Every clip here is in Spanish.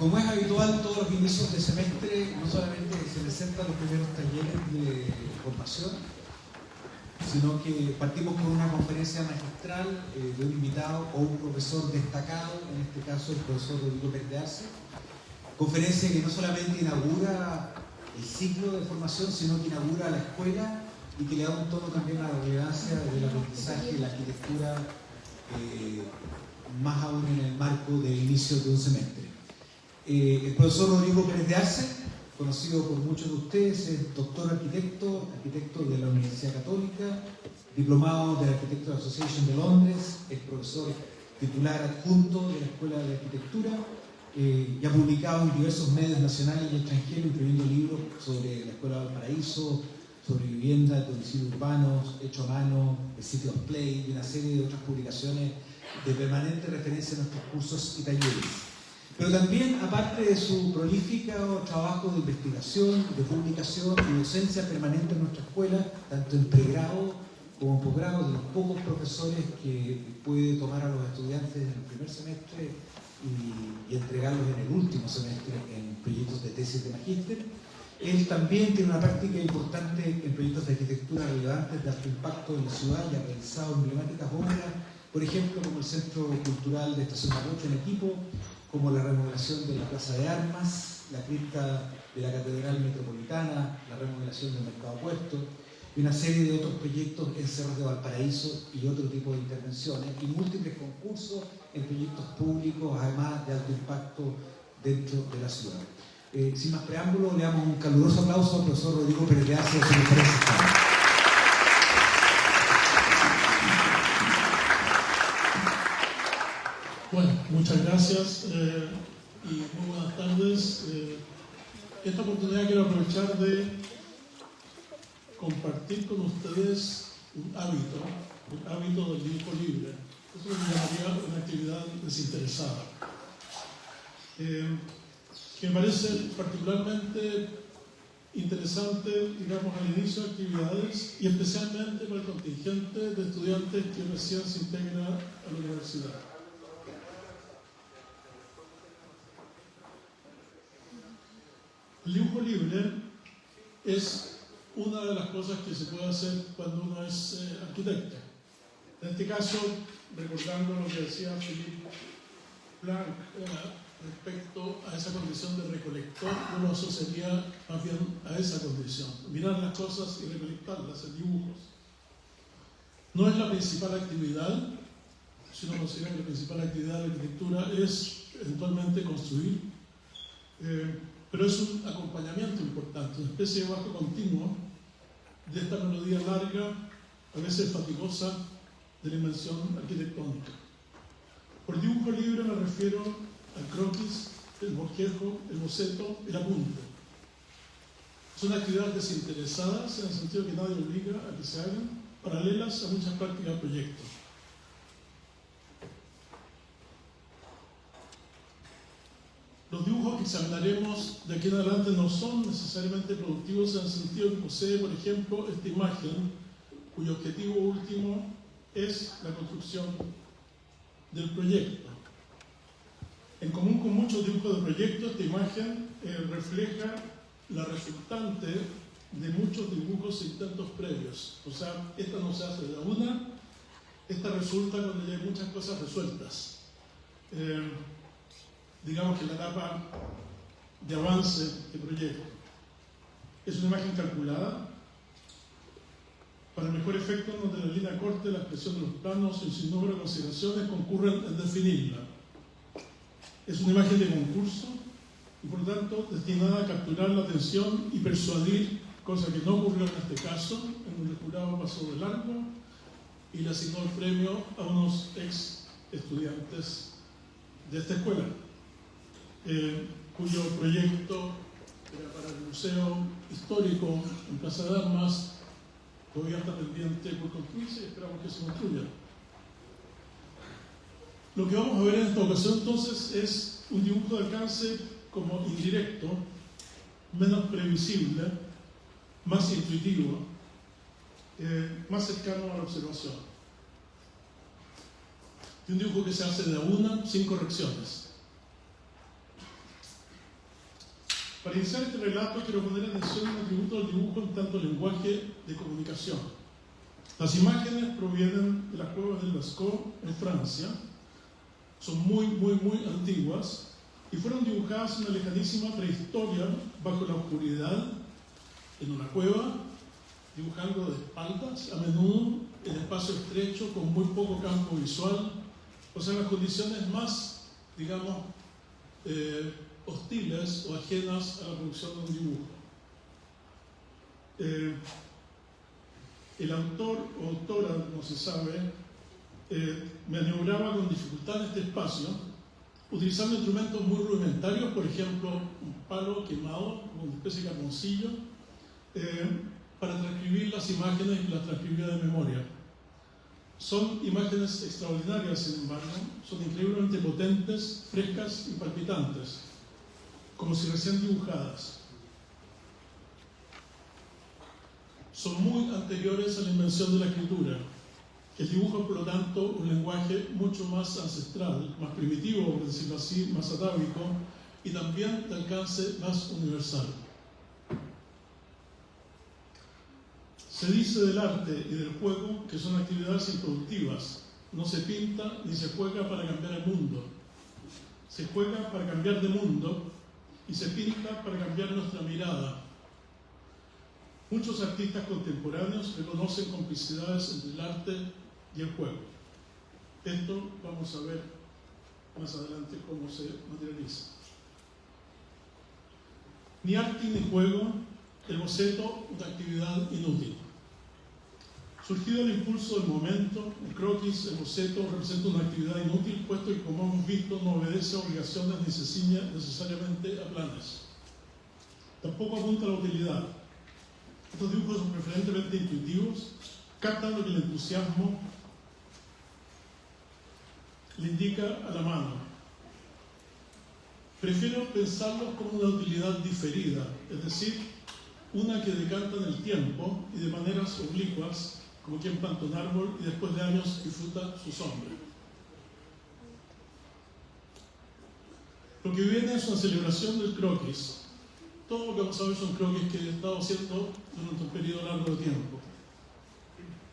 Como es habitual, todos los inicios de semestre no solamente se presentan los primeros talleres de formación, sino que partimos con una conferencia magistral de un invitado o un profesor destacado, en este caso el profesor Rodrigo Pérez de Arce. Conferencia que no solamente inaugura el ciclo de formación, sino que inaugura la escuela y que le da un tono también a la relevancia del aprendizaje y la arquitectura, más aún en el marco del inicio de un semestre. El profesor Rodrigo Pérez de Arce, conocido por muchos de ustedes, es doctor arquitecto de la Universidad Católica, diplomado de la Architecture Association de Londres, es profesor titular adjunto de la Escuela de Arquitectura y ha publicado en diversos medios nacionales y extranjeros, incluyendo libros sobre la Escuela de Valparaíso, sobre vivienda, domicilio urbanos, hecho a mano, el City of Play y una serie de otras publicaciones de permanente referencia en nuestros cursos y talleres. Pero también, aparte de su prolífico trabajo de investigación, de publicación y docencia permanente en nuestra escuela, tanto en pregrado como en posgrado, de los pocos profesores que puede tomar a los estudiantes en el primer semestre y entregarlos en el último semestre en proyectos de tesis de magíster, él también tiene una práctica importante en proyectos de arquitectura relevantes de alto impacto en la ciudad y ha realizado emblemáticas obras, por ejemplo, como el Centro Cultural de Estación Mapocho en Equipo, como la remodelación de la Plaza de Armas, la cripta de la Catedral Metropolitana, la remodelación del Mercado Puerto, y una serie de otros proyectos en Cerros de Valparaíso y otro tipo de intervenciones, y múltiples concursos en proyectos públicos, además de alto impacto dentro de la ciudad. Sin más preámbulo, le damos un caluroso aplauso al profesor Rodrigo Pérez de Arce de su conferencia. Bueno, muchas gracias y muy buenas tardes. Esta oportunidad quiero aprovechar de compartir con ustedes un hábito del dibujo libre. Eso me llamaría una actividad desinteresada, que me parece particularmente interesante, digamos, al inicio de actividades y especialmente para el contingente de estudiantes que recién se integra a la universidad. El dibujo libre es una de las cosas que se puede hacer cuando uno es arquitecto. En este caso, recordando lo que decía Philippe Planck respecto a esa condición de recolector, uno asociaría más bien a esa condición, mirar las cosas y recolectarlas en dibujos. No es la principal actividad, si uno considera que la principal actividad de la arquitectura es eventualmente construir, pero es un acompañamiento importante, una especie de bajo continuo de esta melodía larga, a veces fatigosa, de la invención arquitectónica. Por dibujo libre me refiero al croquis, el bosquejo, el boceto, el apunte. Son actividades desinteresadas en el sentido que nadie obliga a que se hagan, paralelas a muchas prácticas de proyectos. Los dibujos que examinaremos de aquí en adelante no son necesariamente productivos en el sentido que posee, por ejemplo, esta imagen, cuyo objetivo último es la construcción del proyecto. En común con muchos dibujos de proyecto, esta imagen refleja la resultante de muchos dibujos e intentos previos. O sea, esta no se hace de una, esta resulta cuando ya hay muchas cosas resueltas. Digamos que la etapa de avance de proyecto. Es una imagen calculada para el mejor efecto donde la línea corte, la expresión de los planos y un sinnúmero de consideraciones concurren en definirla. Es una imagen de concurso y por lo tanto destinada a capturar la atención y persuadir, cosa que no ocurrió en este caso, en donde el jurado pasó de largo y le asignó el premio a unos ex estudiantes de esta escuela, cuyo proyecto era para el Museo Histórico en Plaza de Armas. Todavía está pendiente por construirse y esperamos que se construya. Lo que vamos a ver en esta ocasión entonces es un dibujo de alcance como indirecto, menos previsible, más intuitivo, más cercano a la observación. Y un dibujo que se hace de a una, sin correcciones. Para iniciar este relato quiero poner atención a un atributo del dibujo en tanto lenguaje de comunicación. Las imágenes provienen de las cuevas del Lascaux en Francia, son muy antiguas y fueron dibujadas en una lejanísima prehistoria bajo la oscuridad, en una cueva, dibujando de espaldas, a menudo en espacio estrecho, con muy poco campo visual, o sea, en las condiciones más, digamos, hostiles o ajenas a la producción de un dibujo. El autor o autora, no se sabe, maniobraba con dificultad en este espacio, utilizando instrumentos muy rudimentarios, por ejemplo, un palo quemado, una especie de carboncillo, para transcribir las imágenes y las transcribía de memoria. Son imágenes extraordinarias, sin embargo, son increíblemente potentes, frescas y palpitantes, como si recién dibujadas. Son muy anteriores a la invención de la escritura. El dibujo es, por lo tanto, un lenguaje mucho más ancestral, más primitivo, por decirlo así, más atávico, y también de alcance más universal. Se dice del arte y del juego que son actividades improductivas. No se pinta ni se juega para cambiar el mundo. Se juega para cambiar de mundo y se pinta para cambiar nuestra mirada. Muchos artistas contemporáneos reconocen complicidades entre el arte y el juego. Esto vamos a ver más adelante cómo se materializa. Ni arte ni juego, el boceto, una actividad inútil. Surgido el impulso del momento, el croquis, el boceto, representa una actividad inútil, puesto que, como hemos visto, no obedece a obligaciones ni se ciñe necesariamente a planes. Tampoco apunta a la utilidad. Estos dibujos son preferentemente intuitivos, captan lo que el entusiasmo le indica a la mano. Prefiero pensarlos como una utilidad diferida, es decir, una que decanta en el tiempo y de maneras oblicuas, como quien planta un árbol y después de años disfruta su sombra. Lo que viene es una celebración del croquis. Todo lo que vamos a ver son croquis que he estado haciendo durante un periodo largo de tiempo.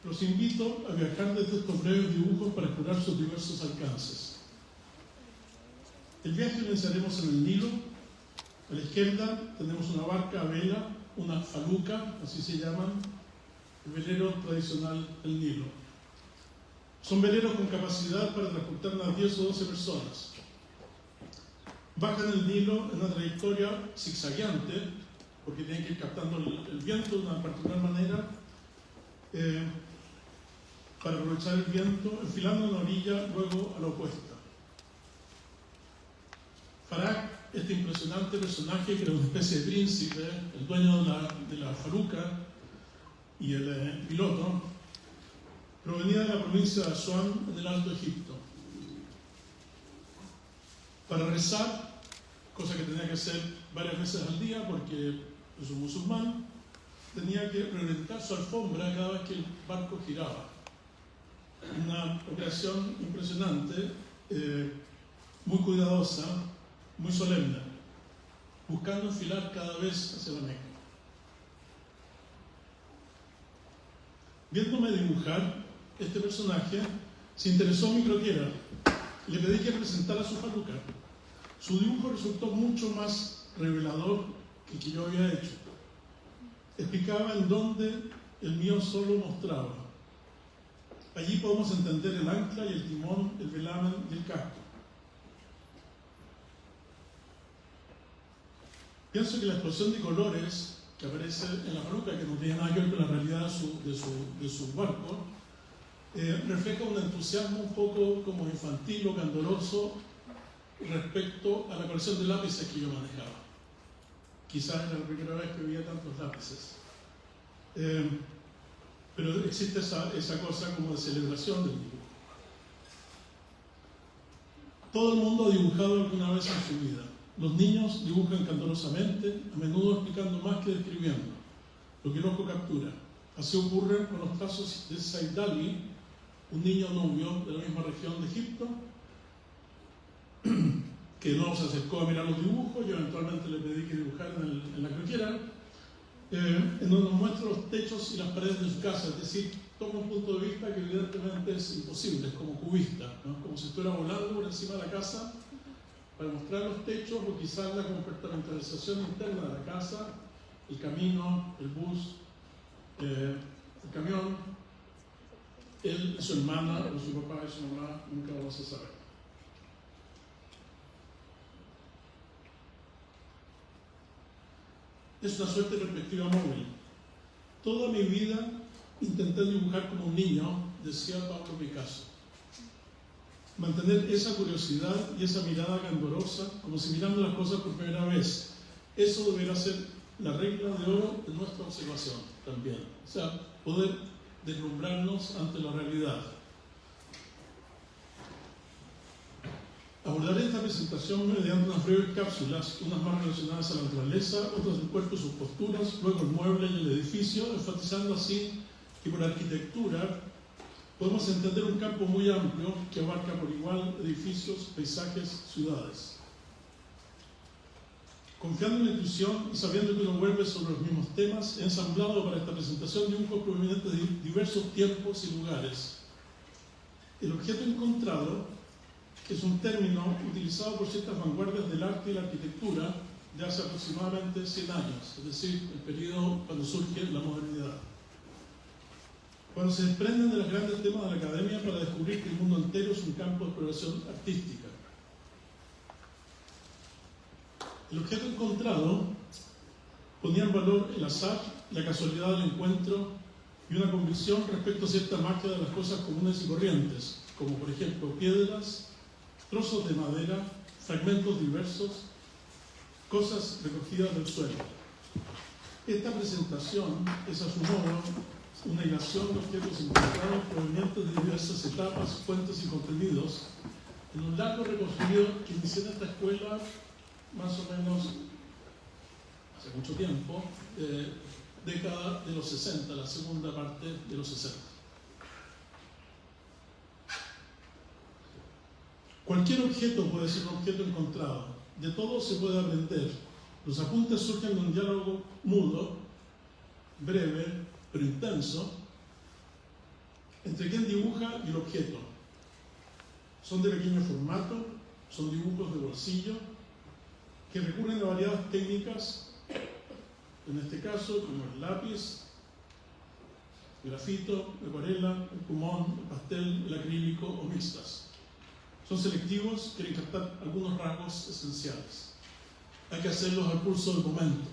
Los invito a viajar desde estos breves dibujos para explorar sus diversos alcances. El viaje lo iniciaremos en el Nilo. A la izquierda tenemos una barca a vela, una faluca, así se llaman, el velero tradicional del Nilo. Son veleros con capacidad para transportar unas 10 o 12 personas. Bajan el Nilo en una trayectoria zigzagueante, porque tienen que ir captando el viento de una particular manera, para aprovechar el viento, enfilando una orilla luego a la opuesta. Farag, este impresionante personaje que era una especie de príncipe, el dueño de la faluca y el piloto, provenía de la provincia de Asuán en el Alto Egipto. Para rezar, cosa que tenía que hacer varias veces al día porque es un musulmán, tenía que reorientar su alfombra cada vez que el barco giraba. Una operación impresionante, muy cuidadosa, muy solemne, buscando enfilar cada vez hacia la Meca. Viéndome dibujar, este personaje se interesó en mi croquera. Le pedí que presentara su faluca. Su dibujo resultó mucho más revelador que el que yo había hecho. Explicaba en dónde el mío solo mostraba. Allí podemos entender el ancla y el timón, el velamen y el casco. Pienso que la explosión de colores que aparece en la faluca, que no tiene nada que ver con la realidad de su barco, refleja un entusiasmo un poco como infantil o candoroso respecto a la colección de lápices que yo manejaba. Quizás era la primera vez que veía tantos lápices. Pero existe esa cosa como de celebración del dibujo. Todo el mundo ha dibujado alguna vez en su vida. Los niños dibujan candorosamente, a menudo explicando más que describiendo, lo que el ojo captura. Así ocurre con los casos de Said Ali, un niño nubio de la misma región de Egipto, que no se acercó a mirar los dibujos. Yo eventualmente le pedí que dibujara en la croquera, en donde nos muestra los techos y las paredes de su casa, es decir, toma un punto de vista que evidentemente es imposible, es como cubista, ¿no? Como si estuviera volando por encima de la casa para mostrar los techos o quizás la compartimentalización interna de la casa, el camino, el bus, el camión, él y su hermana o su papá y su mamá, nunca lo vamos a saber. Es una suerte de perspectiva móvil. Toda mi vida intenté dibujar como un niño, decía Pablo Picasso. Mantener esa curiosidad y esa mirada candorosa, como si mirando las cosas por primera vez. Eso deberá ser la regla de oro de nuestra observación también. O sea, poder deslumbrarnos ante la realidad. Abordaré esta presentación mediante unas breves cápsulas, unas más relacionadas a la naturaleza, otras del cuerpo y sus posturas, luego el mueble y el edificio, enfatizando así que por arquitectura podemos entender un campo muy amplio que abarca por igual edificios, paisajes, ciudades. Confiando en la intuición y sabiendo que uno vuelve sobre los mismos temas, he ensamblado para esta presentación dibujos provenientes de diversos tiempos y lugares. El objeto encontrado es un término utilizado por ciertas vanguardias del arte y la arquitectura de hace aproximadamente 100 años, es decir, el periodo cuando surge la modernidad. Cuando se desprenden de los grandes temas de la academia para descubrir que el mundo entero es un campo de exploración artística. El objeto encontrado ponía en valor el azar, la casualidad del encuentro y una convicción respecto a cierta magia de las cosas comunes y corrientes, como por ejemplo piedras, trozos de madera, fragmentos diversos, cosas recogidas del suelo. Esta presentación es a su modo una hilación de objetos encontrados provenientes de diversas etapas, fuentes y contenidos en un largo recorrido que inicié en esta escuela más o menos hace mucho tiempo, década de los 60, la segunda parte de los 60. Cualquier objeto puede ser un objeto encontrado, de todo se puede aprender. Los apuntes surgen de un diálogo mudo, breve, pero intenso, entre quien dibuja y el objeto. Son de pequeño formato, son dibujos de bolsillo, que recurren a variadas técnicas, en este caso como el lápiz, el grafito, la acuarela, el plumón, el pastel, el acrílico o mixtas. Son selectivos, quieren captar algunos rasgos esenciales. Hay que hacerlos al pulso del momento.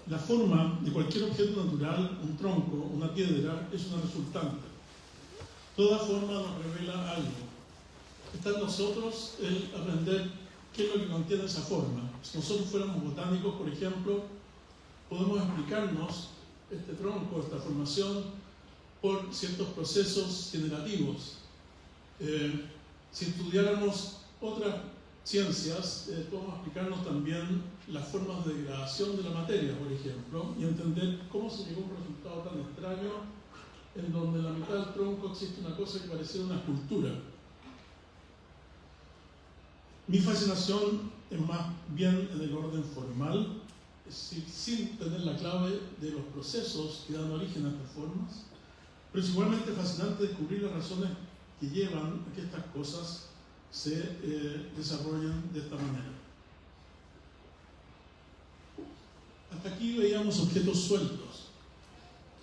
La forma de cualquier objeto natural, un tronco, una piedra, es una resultante. Toda forma nos revela algo. Está en nosotros el aprender qué es lo que contiene esa forma. Si nosotros fuéramos botánicos, por ejemplo, podemos explicarnos este tronco, esta formación, por ciertos procesos generativos. Si estudiáramos otras ciencias, podemos explicarnos también las formas de degradación de la materia, por ejemplo, y entender cómo se llegó a un resultado tan extraño en donde en la mitad del tronco existe una cosa que pareciera una escultura. Mi fascinación es más bien en el orden formal, es decir, sin tener la clave de los procesos que dan origen a estas formas, pero es igualmente fascinante descubrir las razones que llevan a que estas cosas se desarrollen de esta manera. Hasta aquí veíamos objetos sueltos.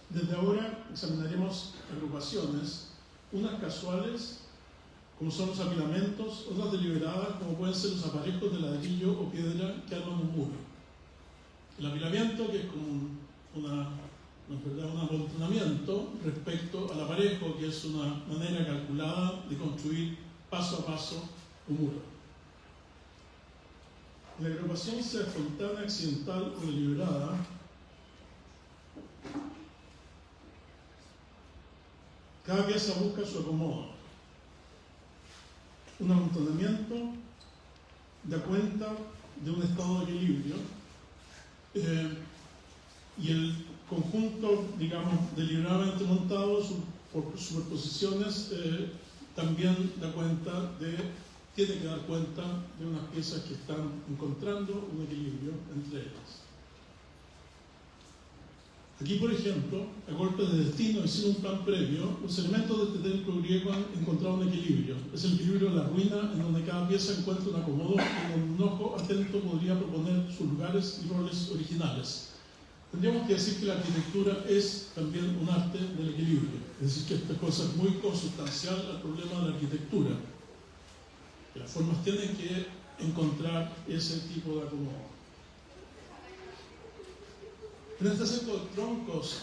Desde ahora examinaremos agrupaciones, unas casuales, como son los apilamentos, otras deliberadas, como pueden ser los aparejos de ladrillo o piedra que arman un muro. El apilamiento, que es como un amontonamiento respecto al aparejo, que es una manera calculada de construir paso a paso un muro. La agrupación, sea espontánea, accidental o deliberada, cada pieza busca su acomodo. Un amontonamiento da cuenta de un estado de equilibrio y el conjunto, digamos, deliberadamente montado por superposiciones también tiene que dar cuenta de unas piezas que están encontrando un equilibrio entre ellas. Aquí, por ejemplo, a golpe de destino y sin un plan previo, los elementos de este templo griego han encontrado un equilibrio. Es el equilibrio de la ruina en donde cada pieza encuentra un acomodo y donde un ojo atento podría proponer sus lugares y roles originales. Tendríamos que decir que la arquitectura es también un arte del equilibrio. Es decir, que esta cosa es muy consustancial al problema de la arquitectura. Que las formas tienen que encontrar ese tipo de acomodo. En este centro de troncos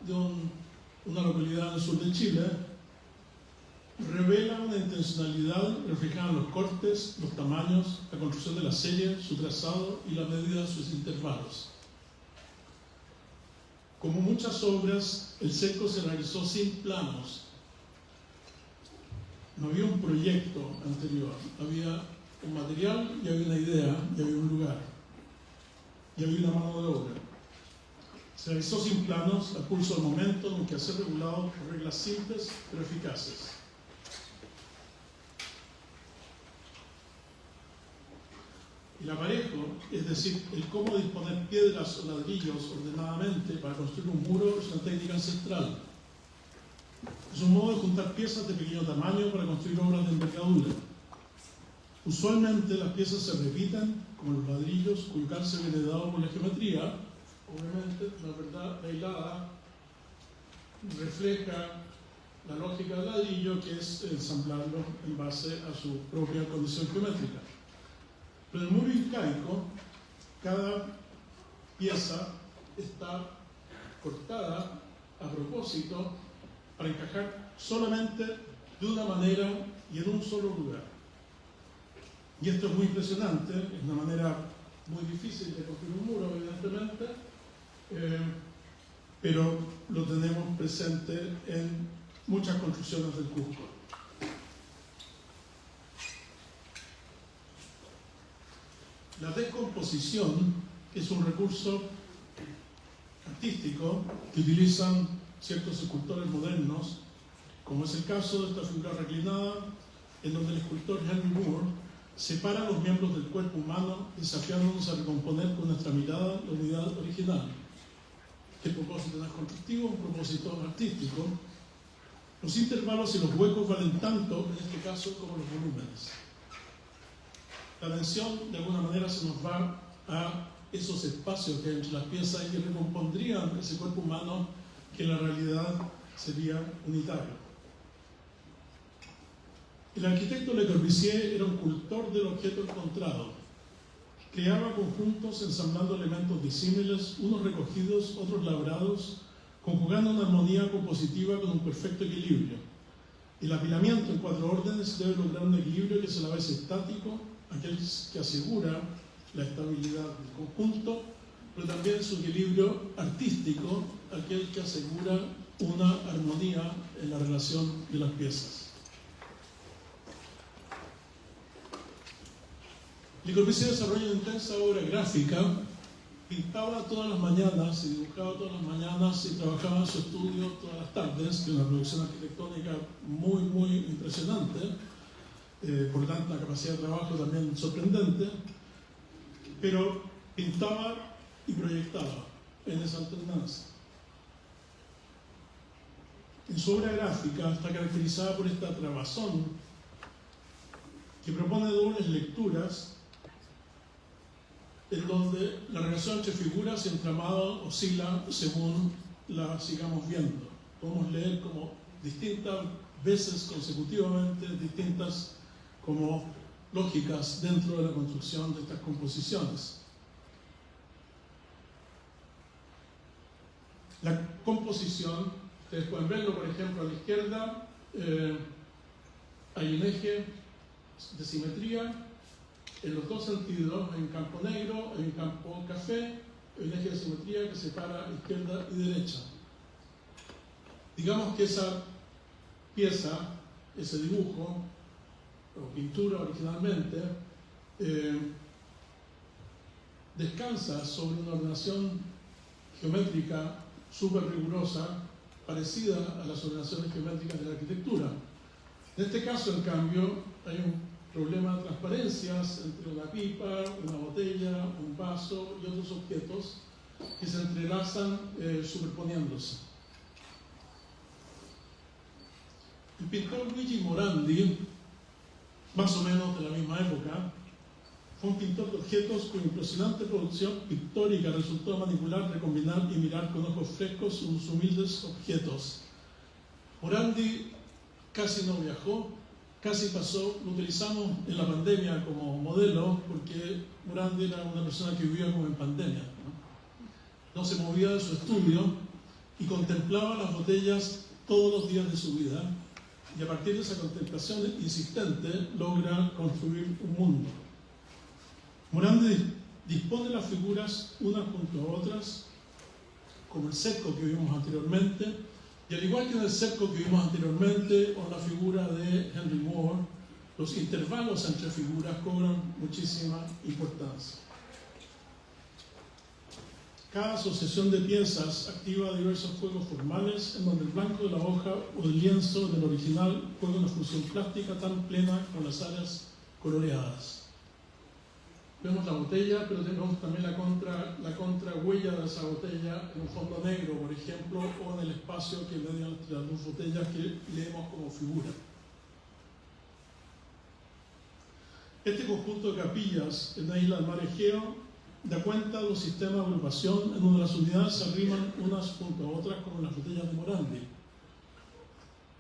de una localidad del sur de Chile, revela una intencionalidad reflejada en los cortes, los tamaños, la construcción de la serie, su trazado y la medida de sus intervalos. Como muchas obras, el cerco se realizó sin planos. No había un proyecto anterior, había un material y había una idea y había un lugar y había una mano de obra. Se realizó sin planos, a pulso del momento, en un quehacer regulado por reglas simples pero eficaces. El aparejo, es decir, el cómo disponer piedras o ladrillos ordenadamente para construir un muro, es una técnica ancestral. Es un modo de juntar piezas de pequeño tamaño para construir obras de envergadura. Usualmente las piezas se repiten, como los ladrillos, cuyo calce viene dado por la geometría. Obviamente, la verdad aislada refleja la lógica del ladrillo, que es ensamblarlo en base a su propia condición geométrica. Pero en el muro incaico, cada pieza está cortada a propósito para encajar solamente de una manera y en un solo lugar. Y esto es muy impresionante, es una manera muy difícil de construir un muro, evidentemente, pero lo tenemos presente en muchas construcciones del Cusco. La descomposición es un recurso artístico que utilizan ciertos escultores modernos, como es el caso de esta figura reclinada, en donde el escultor Henry Moore separa los miembros del cuerpo humano, desafiándonos a recomponer con nuestra mirada la unidad original. ¿Qué propósito no es constructivo? Un propósito artístico. Los intervalos y los huecos valen tanto, en este caso, como los volúmenes. La atención, de alguna manera, se nos va a esos espacios que hay entre las piezas y que recompondrían ese cuerpo humano que en la realidad sería unitario. El arquitecto Le Corbusier era un cultor del objeto encontrado. Creaba conjuntos ensamblando elementos disímiles, unos recogidos, otros labrados, conjugando una armonía compositiva con un perfecto equilibrio. El apilamiento en 4 órdenes debe lograr un equilibrio que es a la vez estático, aquel que asegura la estabilidad del conjunto, pero también su equilibrio artístico, aquel que asegura una armonía en la relación de las piezas. Le Corbusier desarrolló una intensa obra gráfica, pintaba todas las mañanas y dibujaba todas las mañanas y trabajaba en su estudio todas las tardes, que es una producción arquitectónica muy, muy impresionante, por lo tanto una capacidad de trabajo también sorprendente, pero pintaba y proyectaba en esa alternancia. En su obra gráfica está caracterizada por esta trabazón que propone dobles lecturas en donde la relación entre figuras y entramado oscila según la sigamos viendo. Podemos leer como distintas veces consecutivamente, distintas como lógicas dentro de la construcción de estas composiciones. La composición, ustedes pueden verlo, por ejemplo, a la izquierda hay un eje de simetría en los dos sentidos, en campo negro, en campo café, el eje de simetría que separa izquierda y derecha. Digamos que esa pieza, ese dibujo, o pintura originalmente, descansa sobre una ordenación geométrica súper rigurosa, parecida a las ordenaciones geométricas de la arquitectura. En este caso, en cambio, hay un problema de transparencias entre una pipa, una botella, un vaso y otros objetos que se entrelazan superponiéndose. El pintor Luigi Morandi, más o menos de la misma época, fue un pintor de objetos cuya impresionante producción pictórica resultó de manipular, recombinar y mirar con ojos frescos sus humildes objetos. Morandi casi no viajó, casi pasó, lo utilizamos en la pandemia como modelo porque Morandi era una persona que vivía como en pandemia, no se movía de su estudio y contemplaba las botellas todos los días de su vida, y a partir de esa contemplación insistente logra construir un mundo. Morandi dispone las figuras unas junto a otras, como el cerco que vimos anteriormente, y al igual que en el cerco que vimos anteriormente o la figura de Henry Moore, los intervalos entre figuras cobran muchísima importancia. Cada asociación de piezas activa diversos juegos formales en donde el blanco de la hoja o el lienzo del original juega una función plástica tan plena como las áreas coloreadas. Vemos la botella, pero tenemos también la contrahuella de esa botella en un fondo negro, por ejemplo, o en el espacio que media entre las dos botellas que leemos como figura. Este conjunto de capillas en la isla del mar Egeo da cuenta de los sistemas de agrupación en donde las unidades se arriman unas junto a otras como en las botellas de Morandi.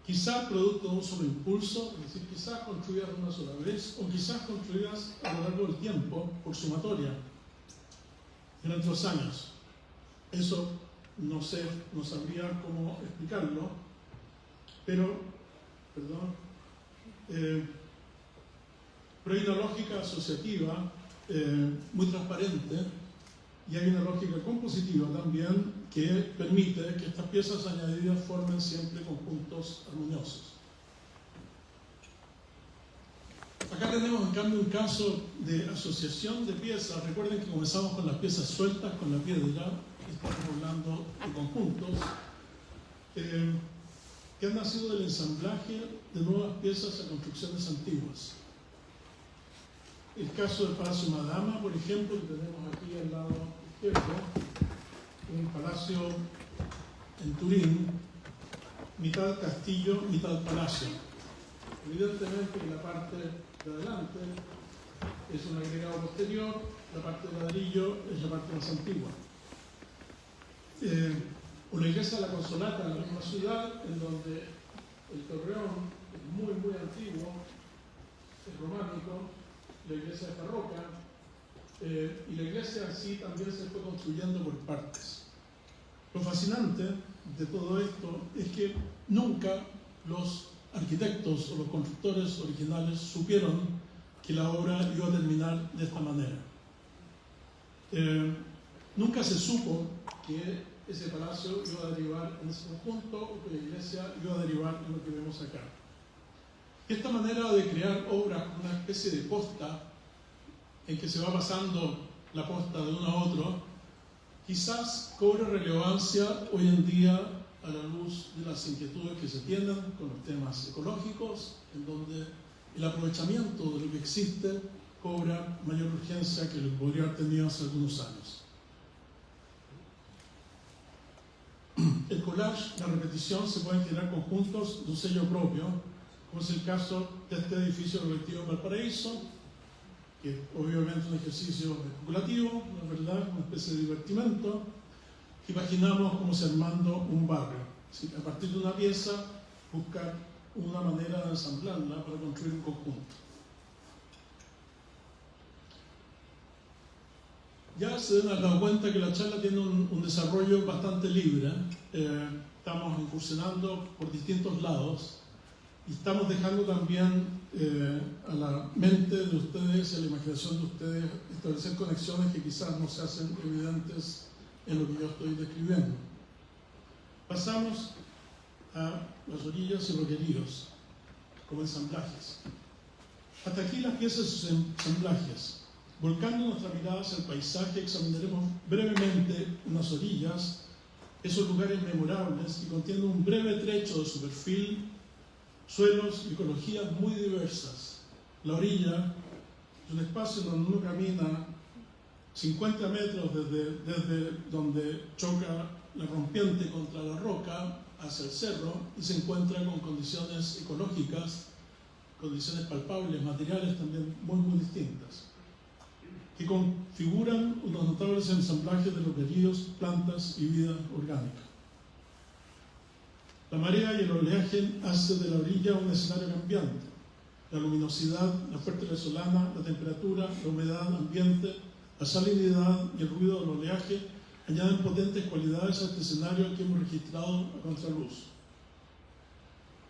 Quizás producto de un solo impulso, es decir, quizás construidas una sola vez, o quizás construidas a lo largo del tiempo por sumatoria, durante los años. Eso no sabría cómo explicarlo, pero hay una lógica asociativa muy transparente, y hay una lógica compositiva también que permite que estas piezas añadidas formen siempre conjuntos armoniosos. Acá tenemos en cambio un caso de asociación de piezas. Recuerden que comenzamos con las piezas sueltas, con la piedra, y estamos hablando de conjuntos que han nacido del ensamblaje de nuevas piezas a construcciones antiguas. El caso del Palacio Madama, por ejemplo, que tenemos aquí al lado izquierdo, un palacio en Turín, mitad castillo, mitad palacio. Evidentemente que la parte de adelante es un agregado posterior, la parte de ladrillo es la parte más antigua. O la iglesia de la Consolata en la misma ciudad, en donde el torreón es muy antiguo, es románico, la iglesia es barroca, y la iglesia en sí también se fue construyendo por partes. Lo fascinante de todo esto es que nunca los arquitectos o los constructores originales supieron que la obra iba a terminar de esta manera. Nunca se supo que ese palacio iba a derivar en ese conjunto o que la iglesia iba a derivar en lo que vemos acá. Esta manera de crear obras como una especie de posta en que se va pasando la posta de uno a otro, quizás cobre relevancia hoy en día a la luz de las inquietudes que se tienen con los temas ecológicos, en donde el aprovechamiento de lo que existe cobra mayor urgencia que lo que podría haber tenido hace algunos años. El collage, la repetición, se pueden generar conjuntos de un sello propio, como es el caso de este edificio colectivo en Valparaíso, que obviamente es un ejercicio especulativo, la verdad, una especie de divertimento. Imaginamos como si armando un barrio. ¿Sí? A partir de una pieza, buscar una manera de ensamblarla para construir un conjunto. Ya se han dado cuenta que la charla tiene un desarrollo bastante libre. Estamos incursionando por distintos lados y estamos dejando también a la mente de ustedes, a la imaginación de ustedes, establecer conexiones que quizás no se hacen evidentes en lo que yo estoy describiendo. Pasamos a las orillas y roqueríos como ensamblajes. Hasta aquí las piezas y sus ensamblajes. Volcando nuestra mirada hacia el paisaje, examinaremos brevemente unas orillas, esos lugares memorables que contienen un breve trecho de su perfil suelos y ecologías muy diversas. La orilla es un espacio donde uno camina 50 metros desde donde choca la rompiente contra la roca hacia el cerro y se encuentra con condiciones ecológicas, condiciones palpables, materiales también muy distintas, que configuran unos notables ensamblajes de loqueríos, plantas y vida orgánica. La marea y el oleaje hacen de la orilla un escenario cambiante. La luminosidad, la fuerte resolana, la temperatura, la humedad ambiente, la salinidad y el ruido del oleaje añaden potentes cualidades a este escenario que hemos registrado a contraluz.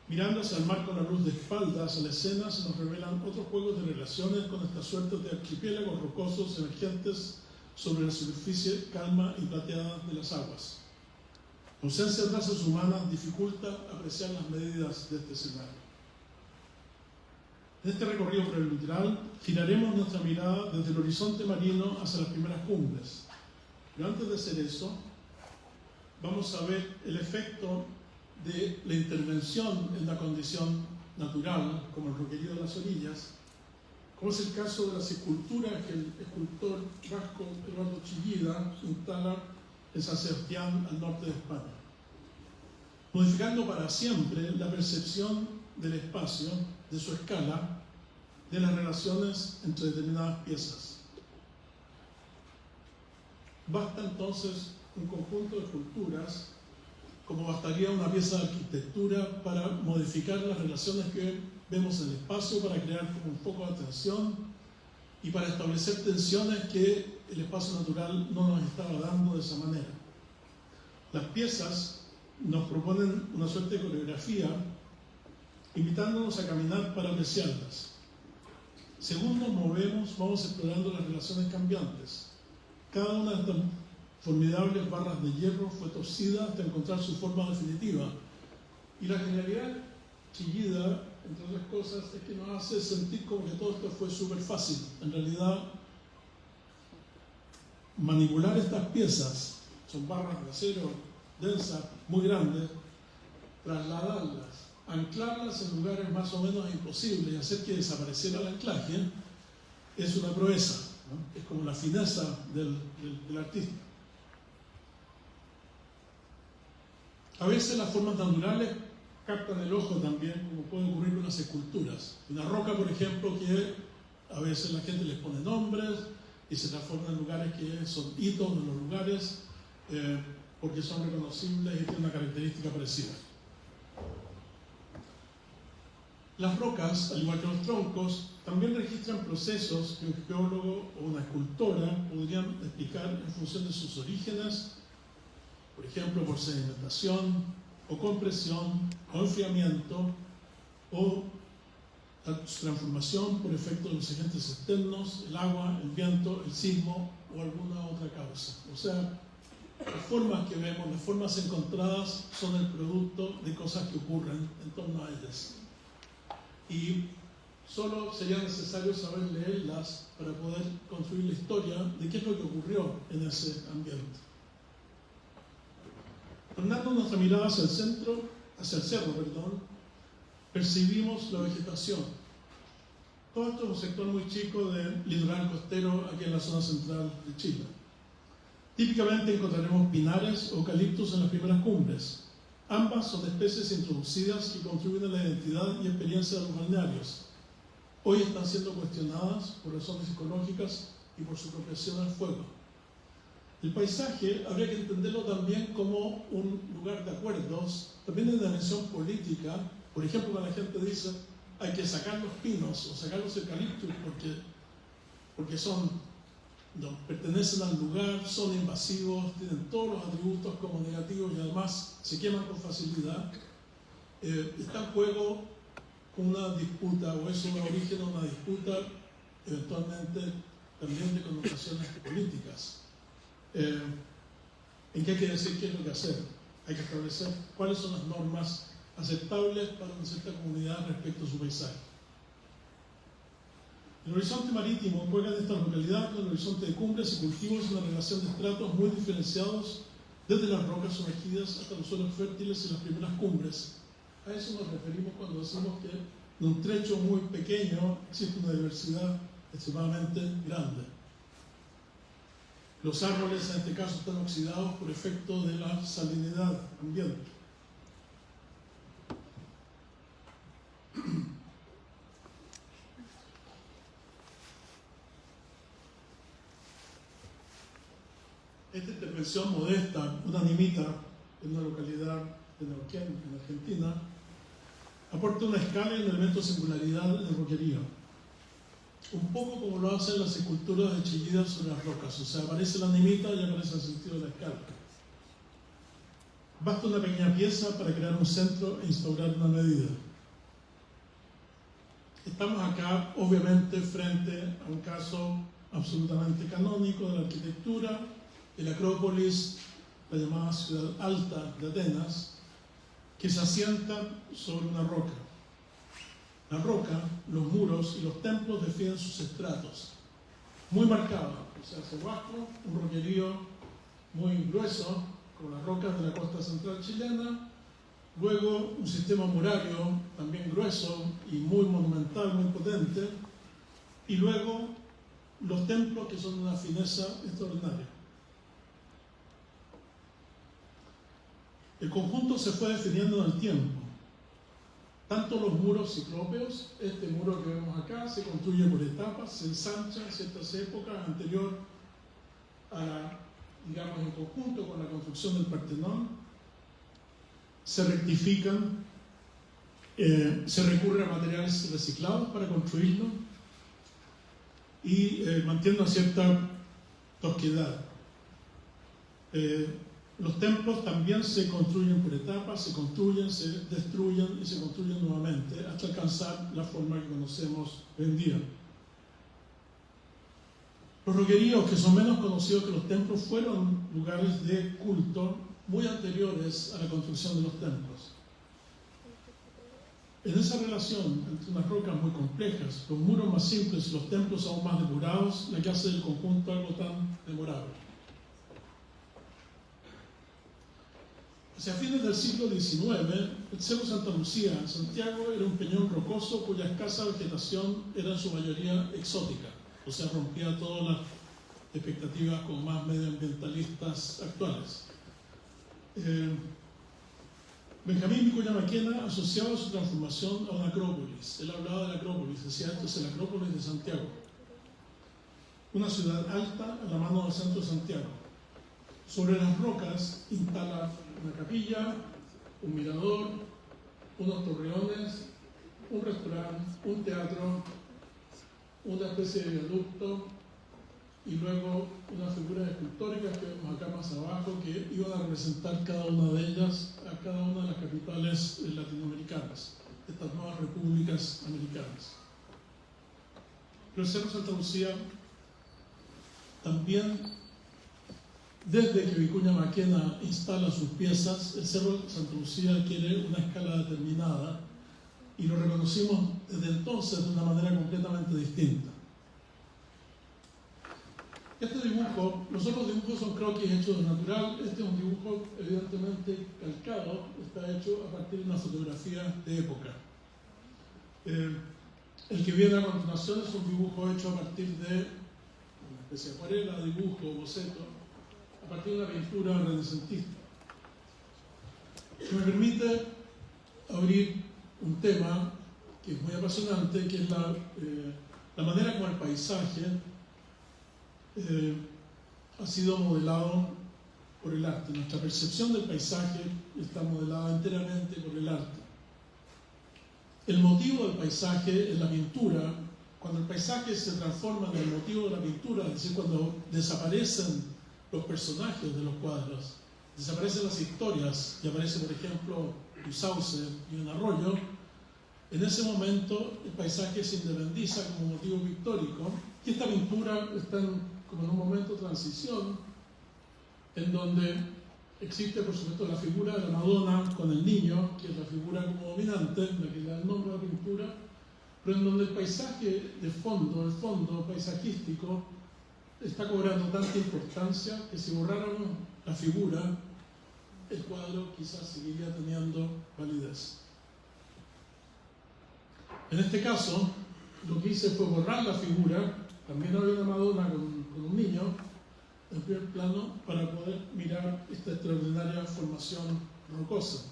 Mirando hacia el mar con la luz de espaldas a la escena se nos revelan otros juegos de relaciones con esta suerte de archipiélagos rocosos emergentes sobre la superficie calma y plateada de las aguas. La ausencia de trazas humanas dificulta apreciar las medidas de este escenario. En este recorrido por el litoral giraremos nuestra mirada desde el horizonte marino hacia las primeras cumbres. Pero antes de hacer eso, vamos a ver el efecto de la intervención en la condición natural, como el roquerío de las orillas, como es el caso de las esculturas que el escultor vasco Eduardo Chillida instala en San Sebastián, al norte de España, modificando para siempre la percepción del espacio, de su escala, de las relaciones entre determinadas piezas. Basta entonces un conjunto de esculturas, como bastaría una pieza de arquitectura para modificar las relaciones que vemos en el espacio, para crear como un foco de atención y para establecer tensiones que el espacio natural no nos estaba dando de esa manera. Las piezas nos proponen una suerte de coreografía, invitándonos a caminar para apreciarlas. Según nos movemos, vamos explorando las relaciones cambiantes. Cada una de estas formidables barras de hierro fue torcida hasta encontrar su forma definitiva. Y la genialidad Chillida, entre otras cosas, es que nos hace sentir como que todo esto fue súper fácil. En realidad, manipular estas piezas, son barras de acero densas, muy grandes, trasladarlas, anclarlas en lugares más o menos imposibles y hacer que desapareciera el anclaje, es una proeza, ¿no? Es como la fineza del artista. A veces las formas naturales captan el ojo también, como puede ocurrir con las esculturas. Una roca, por ejemplo, que a veces la gente les pone nombres y se transforma en lugares que son hitos de los lugares porque son reconocibles y tienen una característica parecida. Las rocas, al igual que los troncos, también registran procesos que un geólogo o una escultora podrían explicar en función de sus orígenes, por ejemplo, por sedimentación, o compresión, o enfriamiento, o su transformación por efecto de los agentes externos, el agua, el viento, el sismo o alguna otra causa. O sea, las formas que vemos, las formas encontradas, son el producto de cosas que ocurren en torno a ellas. Y solo sería necesario saber leerlas para poder construir la historia de qué es lo que ocurrió en ese ambiente. Tornando nuestra mirada hacia el cerro, percibimos la vegetación. Todo esto es un sector muy chico del litoral costero aquí en la zona central de Chile. Típicamente encontraremos pinares o eucaliptus en las primeras cumbres. Ambas son especies introducidas que contribuyen a la identidad y experiencia de los balnearios. Hoy están siendo cuestionadas por razones ecológicas y por su apropiación al fuego. El paisaje habría que entenderlo también como un lugar de acuerdos, también en la dimensión política. Por ejemplo, cuando la gente dice hay que sacar los pinos o sacar los eucaliptus porque no pertenecen al lugar, son invasivos, tienen todos los atributos como negativos y además se queman con facilidad, está en juego una disputa, o eso da origen a una disputa eventualmente también de connotaciones políticas, en que hay que decir qué es lo que hacer. Hay que establecer cuáles son las normas aceptables para una cierta comunidad respecto a su paisaje. El horizonte marítimo juega en esta localidad con el horizonte de cumbres y cultivos una relación de estratos muy diferenciados desde las rocas sumergidas hasta los suelos fértiles y las primeras cumbres, A eso nos referimos cuando decimos que en un trecho muy pequeño existe una diversidad extremadamente grande. Los árboles en este caso están oxidados por efecto de la salinidad ambiente. Esta intervención modesta, una nimita, en una localidad de Neuquén, en Argentina, aporta una escala y un elemento de singularidad en el roquerío. Un poco como lo hacen las esculturas de Chillida sobre las rocas, o sea, aparece la nimita y aparece el sentido de la escala. Basta una pequeña pieza para crear un centro e instaurar una medida. Estamos acá, obviamente, frente a un caso absolutamente canónico de la arquitectura, el Acrópolis, la llamada ciudad alta de Atenas, que se asienta sobre una roca. La roca, los muros y los templos definen sus estratos, muy marcados, o sea, hacia abajo, un roquerío muy grueso, como las rocas de la costa central chilena, luego un sistema murario también grueso y muy monumental, muy potente, y luego los templos que son de una fineza extraordinaria. El conjunto se fue definiendo en el tiempo. Tanto los muros ciclópeos, este muro que vemos acá, se construye por etapas, se ensancha en ciertas épocas anterior a la, digamos, en conjunto con la construcción del Partenón, se rectifican, se recurre a materiales reciclados para construirlo y mantiene una cierta tosquedad. Los templos también se construyen por etapas, se construyen, se destruyen y se construyen nuevamente hasta alcanzar la forma que conocemos hoy en día. Los roqueríos, que son menos conocidos que los templos, fueron lugares de culto muy anteriores a la construcción de los templos. En esa relación entre unas rocas muy complejas, los muros más simples y los templos aún más depurados, la que hace del conjunto algo tan memorable. Hacia fines del siglo XIX, el Cerro Santa Lucía en Santiago era un peñón rocoso cuya escasa vegetación era en su mayoría exótica, o sea, rompía todas las expectativas como más medioambientalistas actuales. Benjamín Vicuña Maquena asociaba su transformación a una acrópolis. Él hablaba de la acrópolis, decía esto es el Acrópolis de Santiago, una ciudad alta a la mano del centro de Santiago. Sobre las rocas instala una capilla, un mirador, unos torreones, un restaurante, un teatro, una especie de viaducto y luego unas figuras escultóricas que vemos acá más abajo que iban a representar cada una de ellas a cada una de las capitales latinoamericanas, estas nuevas repúblicas americanas. Pero el Cerro Santa Lucía también, desde que Vicuña Maquena instala sus piezas, el Cerro Santa Lucía adquiere una escala determinada y lo reconocimos desde entonces de una manera completamente distinta. Este dibujo, los otros dibujos son croquis hechos de natural, este es un dibujo evidentemente calcado, está hecho a partir de una fotografía de época. El que viene a continuación es un dibujo hecho a partir de una especie de acuarela, dibujo, boceto, a partir de una pintura renacentista. Me permite abrir un tema que es muy apasionante, que es la manera como el paisaje ha sido modelado por el arte. Nuestra percepción del paisaje está modelada enteramente por el arte. El motivo del paisaje es la pintura. Cuando el paisaje se transforma en el motivo de la pintura, es decir, cuando desaparecen los personajes de los cuadros, desaparecen las historias y aparece, por ejemplo, un sauce y un arroyo, en ese momento el paisaje se independiza como motivo pictórico y esta pintura está como en un momento de transición en donde existe, por supuesto, la figura de la Madonna con el niño, que es la figura como dominante, la que le da el nombre a la pintura, pero en donde el paisaje de fondo, el fondo paisajístico, está cobrando tanta importancia que si borráramos la figura, el cuadro quizás seguiría teniendo validez. En este caso, lo que hice fue borrar la figura, también había una Madonna con un niño en primer plano, para poder mirar esta extraordinaria formación rocosa.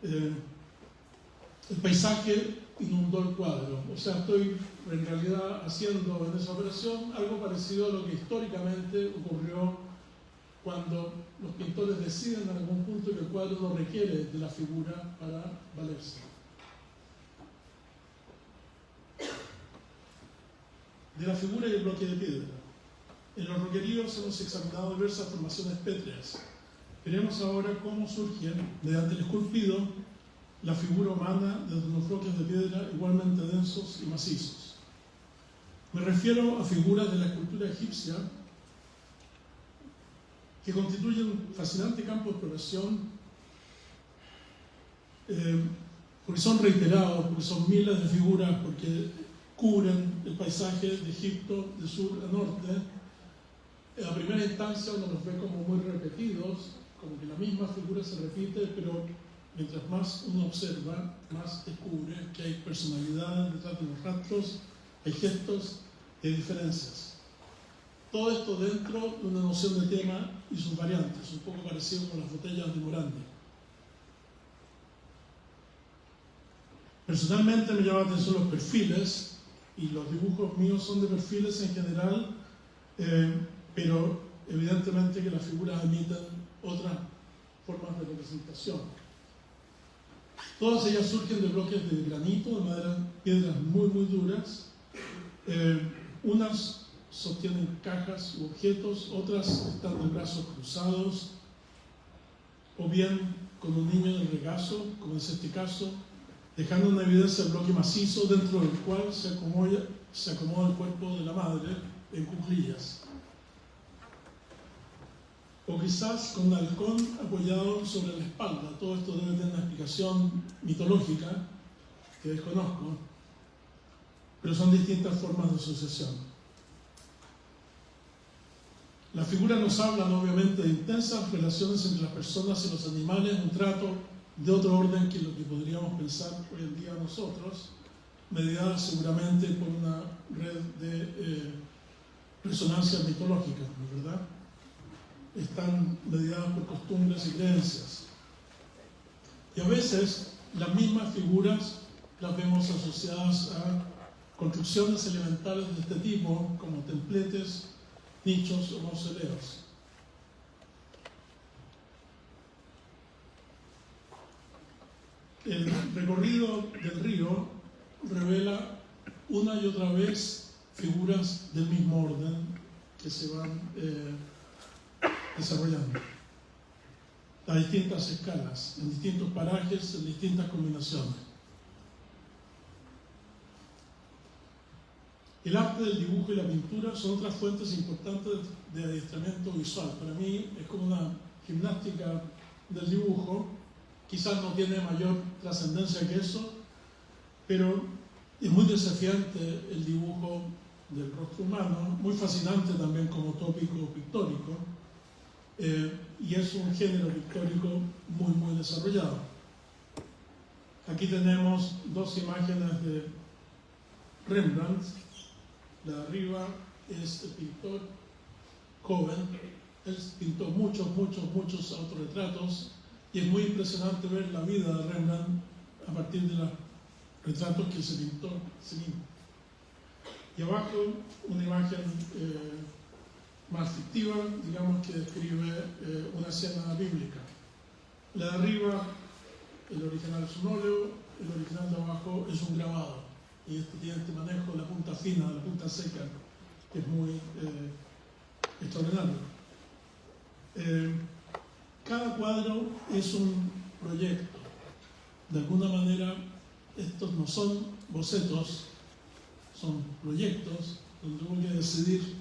El paisaje inundó el cuadro, o sea, estoy en realidad haciendo en esa operación algo parecido a lo que históricamente ocurrió cuando los pintores deciden en algún punto que el cuadro no requiere de la figura para valerse. De la figura y el bloque de piedra. En los roqueríos hemos examinado diversas formaciones pétreas. Veremos ahora cómo surge, mediante el esculpido, la figura humana desde unos bloques de piedra igualmente densos y macizos. Me refiero a figuras de la escultura egipcia que constituyen un fascinante campo de exploración, porque son reiterados, porque son miles de figuras, porque cubren el paisaje de Egipto de sur a norte. A primera instancia uno los ve como muy repetidos, como que la misma figura se repite, pero mientras más uno observa, más descubre que hay personalidad detrás de los rastros, hay gestos y diferencias. Todo esto dentro de una noción de tema y sus variantes, un poco parecido con las botellas de Morandi. Personalmente me llama la atención los perfiles, y los dibujos míos son de perfiles en general, pero evidentemente que las figuras emiten otras formas de representación. Todas ellas surgen de bloques de granito, de madera, piedras muy duras. Unas sostienen cajas u objetos, otras están de brazos cruzados, o bien con un niño en el regazo, como es este caso, dejando una evidencia del bloque macizo dentro del cual se acomoda el cuerpo de la madre en cuclillas. O quizás con un halcón apoyado sobre la espalda. Todo esto debe tener una explicación mitológica que desconozco, pero son distintas formas de asociación. Las figuras nos hablan obviamente de intensas relaciones entre las personas y los animales, un trato de otro orden que lo que podríamos pensar hoy en día nosotros, mediada seguramente por una red de resonancias mitológicas, ¿no es verdad? Están mediadas por costumbres y creencias. Y a veces las mismas figuras las vemos asociadas a construcciones elementales de este tipo, como templetes, nichos o mausoleos. El recorrido del río revela una y otra vez figuras del mismo orden que se van desarrollando a distintas escalas, en distintos parajes, en distintas combinaciones. El arte del dibujo y la pintura son otras fuentes importantes de adiestramiento visual. Para mí es como una gimnástica del dibujo. Quizás no tiene mayor trascendencia que eso, pero es muy desafiante el dibujo del rostro humano, muy fascinante también como tópico pictórico, y es un género pictórico muy desarrollado. Aquí tenemos dos imágenes de Rembrandt. La de arriba es el pintor joven. Él pintó muchos autorretratos, y es muy impresionante ver la vida de Rembrandt a partir de los retratos que se pintó sí mismo. Y abajo una imagen más fictiva, digamos, que describe una escena bíblica. La de arriba, el original es un óleo, el original de abajo es un grabado. Y este tiene este manejo de la punta fina, de la punta seca, que es muy extraordinario. Cada cuadro es un proyecto. De alguna manera, estos no son bocetos, son proyectos donde hubo que decidir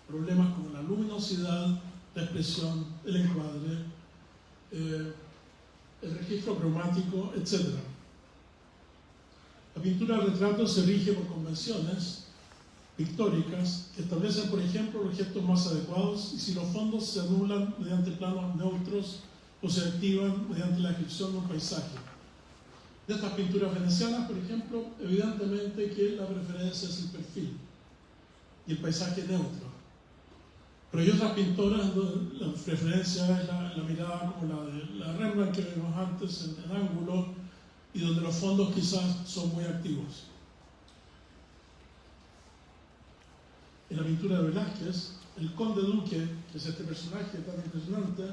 problemas como la luminosidad, la expresión, el encuadre, el registro cromático, etc. La pintura del retrato se rige por convenciones pictóricas que establecen, por ejemplo, los gestos más adecuados y si los fondos se anulan mediante planos neutros o se activan mediante la descripción de un paisaje. De estas pinturas venecianas, por ejemplo, evidentemente que la preferencia es el perfil y el paisaje neutro. Pero hay otras pintoras donde la preferencia es la mirada como la de la Rembrandt que vimos antes en ángulo y donde los fondos quizás son muy activos. En la pintura de Velázquez, el conde duque, que es este personaje tan impresionante,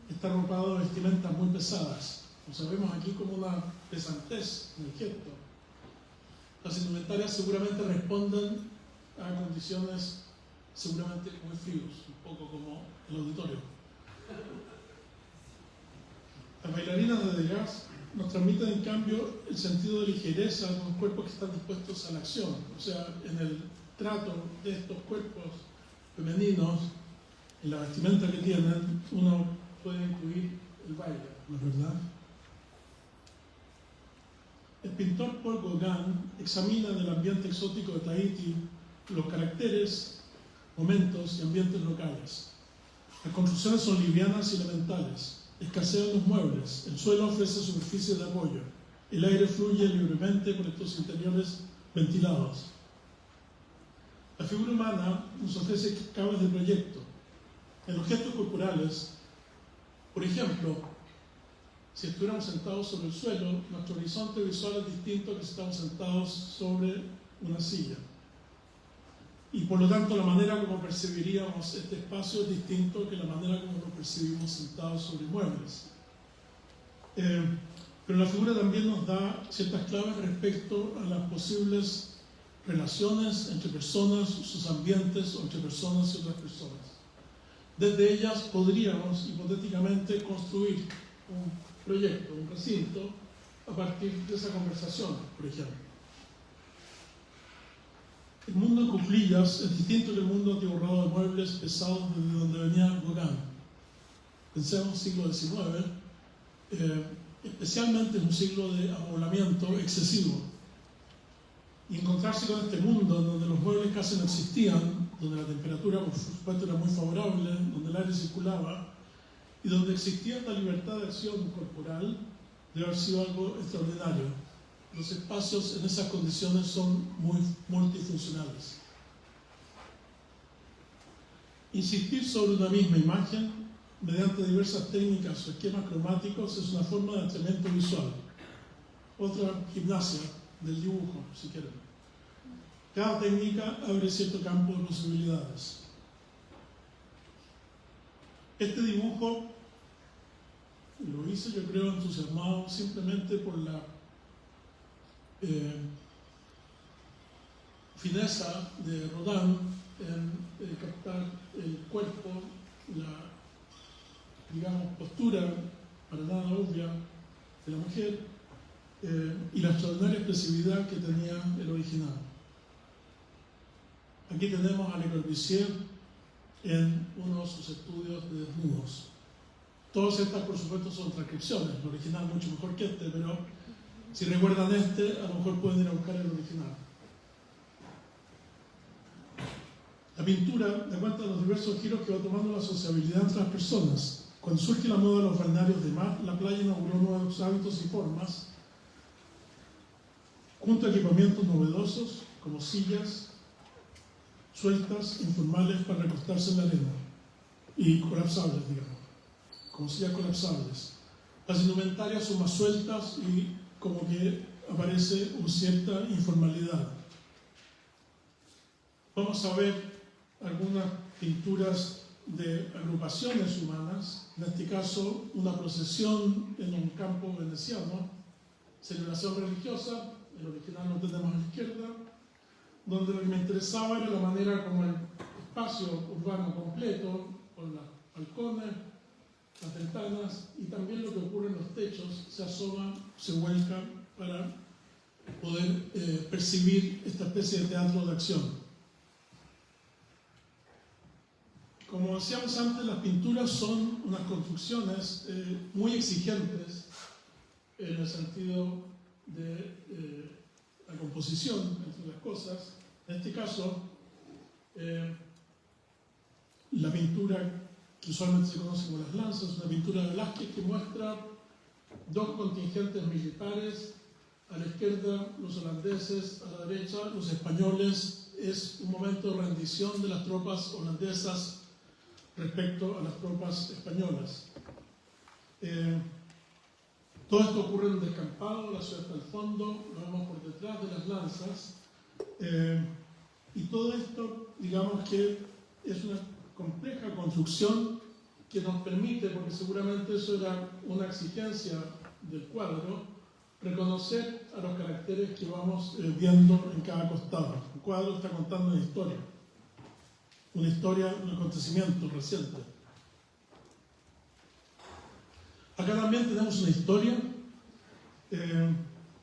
está arropado de vestimentas muy pesadas. Lo sabemos aquí como una pesantez en el gesto. Las indumentarias seguramente responden a condiciones seguramente muy fríos, un poco como el auditorio. Las bailarinas de Degas nos transmiten en cambio el sentido de ligereza de unos cuerpos que están dispuestos a la acción. O sea, en el trato de estos cuerpos femeninos, en la vestimenta que tienen, uno puede incluir el baile, ¿no es verdad? El pintor Paul Gauguin examina en el ambiente exótico de Tahití los caracteres, momentos y ambientes locales. Las construcciones son livianas y elementales, escasean los muebles, el suelo ofrece superficies de apoyo, el aire fluye libremente por estos interiores ventilados. La figura humana nos ofrece cabos de proyecto. En los gestos corporales, por ejemplo, si estuviéramos sentados sobre el suelo, nuestro horizonte visual es distinto que si estamos sentados sobre una silla. Y por lo tanto, la manera como percibiríamos este espacio es distinto que la manera como lo percibimos sentados sobre muebles. Pero la figura también nos da ciertas claves respecto a las posibles relaciones entre personas, sus ambientes, o entre personas y otras personas. Desde ellas podríamos hipotéticamente construir un proyecto, un recinto, a partir de esa conversación, por ejemplo. El mundo en cuclillas es distinto que el mundo atiborrado de muebles pesados desde donde venía Gauguin. Pensemos siglo XIX, especialmente en un siglo de amoblamiento excesivo. Y encontrarse con este mundo en donde los muebles casi no existían, donde la temperatura por supuesto era muy favorable, donde el aire circulaba y donde existía esta libertad de acción corporal, debe haber sido algo extraordinario. Los espacios en esas condiciones son muy multifuncionales. Insistir sobre una misma imagen mediante diversas técnicas o esquemas cromáticos es una forma de entrenamiento visual. Otra gimnasia del dibujo, si quieren. Cada técnica abre cierto campo de posibilidades. Este dibujo lo hice, yo creo, entusiasmado simplemente por la fineza de Rodin en captar el cuerpo, la, digamos, postura para nada obvia de la mujer y la extraordinaria expresividad que tenía el original. Aquí tenemos a Le Corbusier en uno de sus estudios de desnudos. Todas estas, por supuesto, son transcripciones, el original mucho mejor que este, pero si recuerdan este, a lo mejor pueden ir a buscar el original. La pintura da cuenta de los diversos giros que va tomando la sociabilidad entre las personas. Cuando surge la moda de los balnearios de mar, la playa inauguró nuevos hábitos y formas, junto a equipamientos novedosos como sillas sueltas, informales para recostarse en la arena y colapsables, digamos, como sillas colapsables. Las indumentarias son más sueltas y como que aparece una cierta informalidad. Vamos a ver algunas pinturas de agrupaciones humanas, en este caso una procesión en un campo veneciano, celebración religiosa, el original lo tenemos a la izquierda, donde lo que me interesaba era la manera como el espacio urbano completo, con los balcones, las ventanas y también lo que ocurre en los techos, se asoma, se vuelca para poder percibir esta especie de teatro de acción. Como decíamos antes, las pinturas son unas construcciones muy exigentes en el sentido de la composición, entre las cosas. En este caso, la pintura que usualmente se conoce como las lanzas, una pintura de Velázquez que muestra dos contingentes militares izquierda los holandeses, a la derecha los españoles. Es un momento de rendición de las tropas holandesas respecto a las tropas españolas. Todo esto ocurre en un descampado, la ciudad está al fondo, lo vemos por detrás de las lanzas. Y todo esto, digamos que es una compleja construcción que nos permite, porque seguramente eso era una exigencia del cuadro, reconocer a los caracteres que vamos viendo en cada costado. El cuadro está contando una historia, un acontecimiento reciente. Acá también tenemos una historia.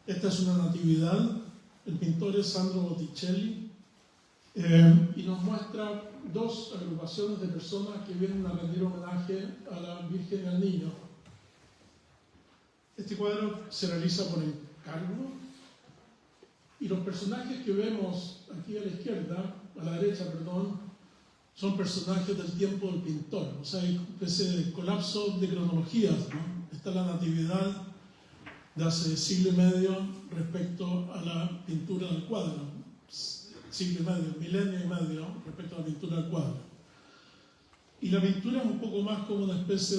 Esta es una natividad. El pintor es Sandro Botticelli. Y nos muestra dos agrupaciones de personas que vienen a rendir homenaje a la Virgen y al Niño. Este cuadro se realiza por encargo y los personajes que vemos aquí a la izquierda, a la derecha, perdón, son personajes del tiempo del pintor. O sea, hay una especie de colapso de cronologías, ¿no? Está la natividad de hace siglo y medio respecto a la pintura del cuadro. Siglo y medio, milenio y medio respecto a la pintura del cuadro. Y la pintura es un poco más como una especie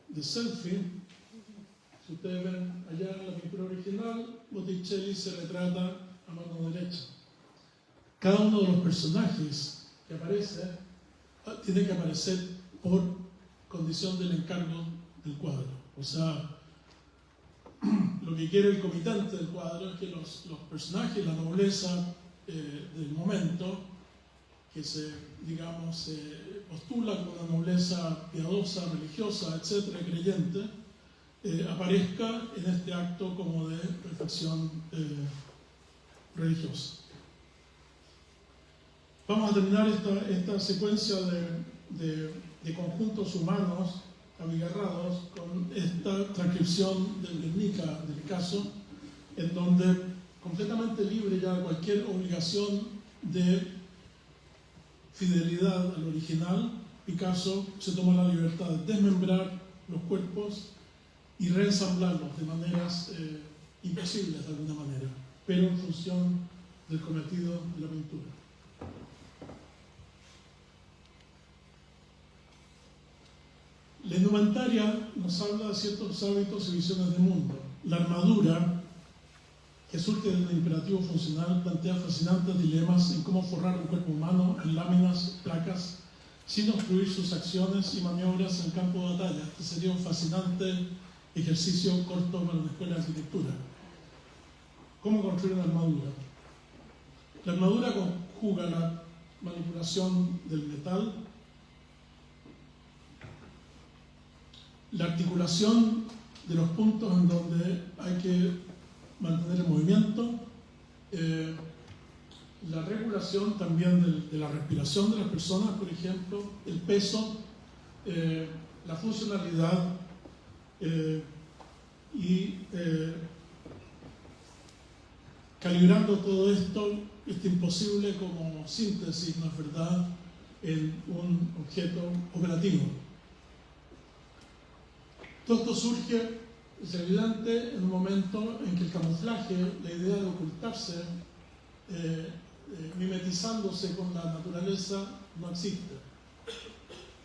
de selfie. Si ustedes ven allá en la pintura original, Botticelli se retrata a mano derecha. Cada uno de los personajes que aparece tiene que aparecer por condición del encargo del cuadro. O sea, lo que quiere el comitante del cuadro es que los personajes, la nobleza del momento, que se postula como una nobleza piadosa, religiosa, etcétera, creyente, aparezca en este acto como de reflexión religiosa. Vamos a terminar esta secuencia de conjuntos humanos abigarrados con esta transcripción del Guernica, del caso, en donde, completamente libre ya de cualquier obligación de fidelidad al original, Picasso se toma la libertad de desmembrar los cuerpos y reensamblarlos de maneras imposibles de alguna manera, pero en función del cometido de la pintura. La indumentaria nos habla de ciertos hábitos y visiones del mundo. La armadura, que surge del imperativo funcional, plantea fascinantes dilemas en cómo forrar un cuerpo humano en láminas, placas, sin obstruir sus acciones y maniobras en campo de batalla. Este sería un fascinante ejercicio corto para una escuela de arquitectura. ¿Cómo construir una armadura? La armadura conjuga la manipulación del metal, la articulación de los puntos en donde hay que mantener el movimiento, la regulación también de la respiración de las personas, por ejemplo, el peso, la funcionalidad y calibrando todo esto es imposible como síntesis, ¿no es verdad?, en un objeto operativo. Todo esto surge, es evidente, en un momento en que el camuflaje, la idea de ocultarse, mimetizándose con la naturaleza, no existe.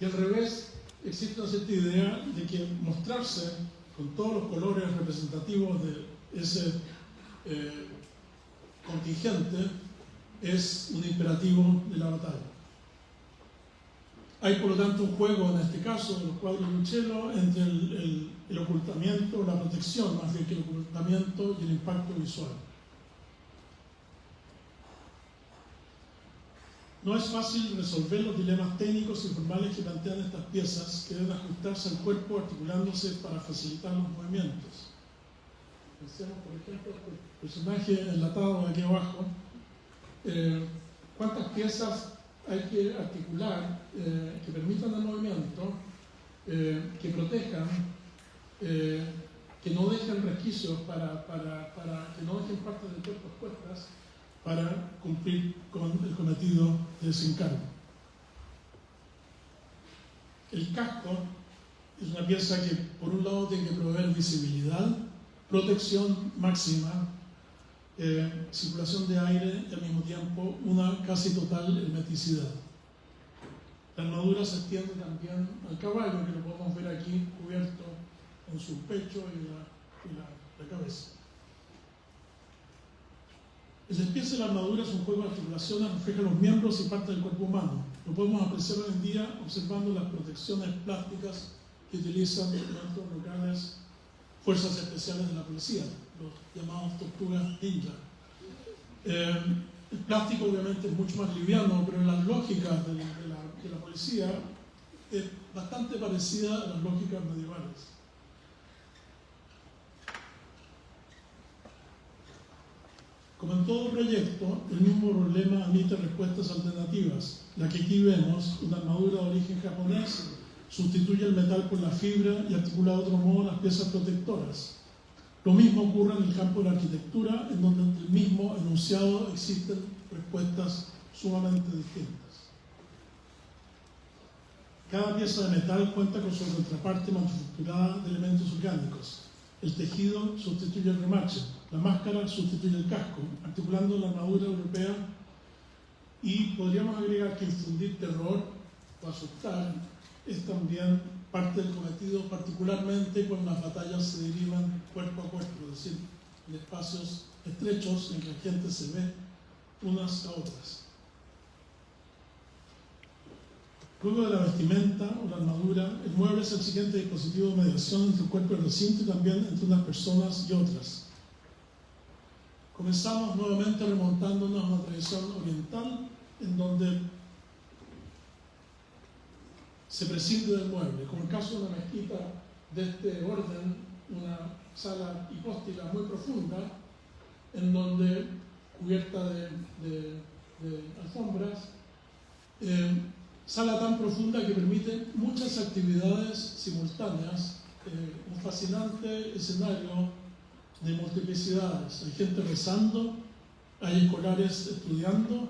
Y al revés, existe una cierta idea de que mostrarse con todos los colores representativos de ese contingente es un imperativo de la batalla. Hay, por lo tanto, un juego, en este caso, de los cuadros de Uccello, entre el ocultamiento, la protección, más bien que el ocultamiento y el impacto visual. No es fácil resolver los dilemas técnicos y formales que plantean estas piezas, que deben ajustarse al cuerpo articulándose para facilitar los movimientos. Pensemos, por ejemplo, el personaje enlatado aquí abajo. ¿Cuántas piezas hay que articular que permitan el movimiento, que protejan, que no dejen resquicios para que no dejen partes del cuerpo expuestas para cumplir con el cometido de ese encargo? El casco es una pieza que, por un lado, tiene que proveer visibilidad, protección máxima circulación de aire y al mismo tiempo una casi total hermeticidad. La armadura se extiende también al caballo, que lo podemos ver aquí cubierto en su pecho y la cabeza. El despiece de la armadura es un juego de articulaciones, refleja los miembros y partes del cuerpo humano. Lo podemos apreciar hoy en día observando las protecciones plásticas que utilizan nuestros locales fuerzas especiales de la policía, los llamados tortugas ninja. El plástico obviamente es mucho más liviano, pero la lógica de la policía es bastante parecida a las lógicas medievales. Como en todo proyecto, el mismo problema admite respuestas alternativas. La que aquí vemos, una armadura de origen japonés, sustituye el metal por la fibra y articula de otro modo las piezas protectoras. Lo mismo ocurre en el campo de la arquitectura, en donde ante el mismo enunciado existen respuestas sumamente distintas. Cada pieza de metal cuenta con su contraparte manufacturada de elementos orgánicos. El tejido sustituye el remache, la máscara sustituye el casco, articulando la armadura europea, y podríamos agregar que infundir terror o asustar es también parte del cometido, particularmente cuando las batallas se derivan cuerpo a cuerpo, es decir, en espacios estrechos en que la gente se ve unas a otras. Luego de la vestimenta o la armadura, el mueble es el siguiente dispositivo de mediación entre el cuerpo y el recinto y también entre unas personas y otras. Comenzamos nuevamente remontándonos a una tradición oriental en donde se prescinde del mueble, como el caso de una mezquita de este orden, una sala hipóstila muy profunda, en donde cubierta de alfombras, sala tan profunda que permite muchas actividades simultáneas, un fascinante escenario de multiplicidades. Hay gente rezando, hay escolares estudiando,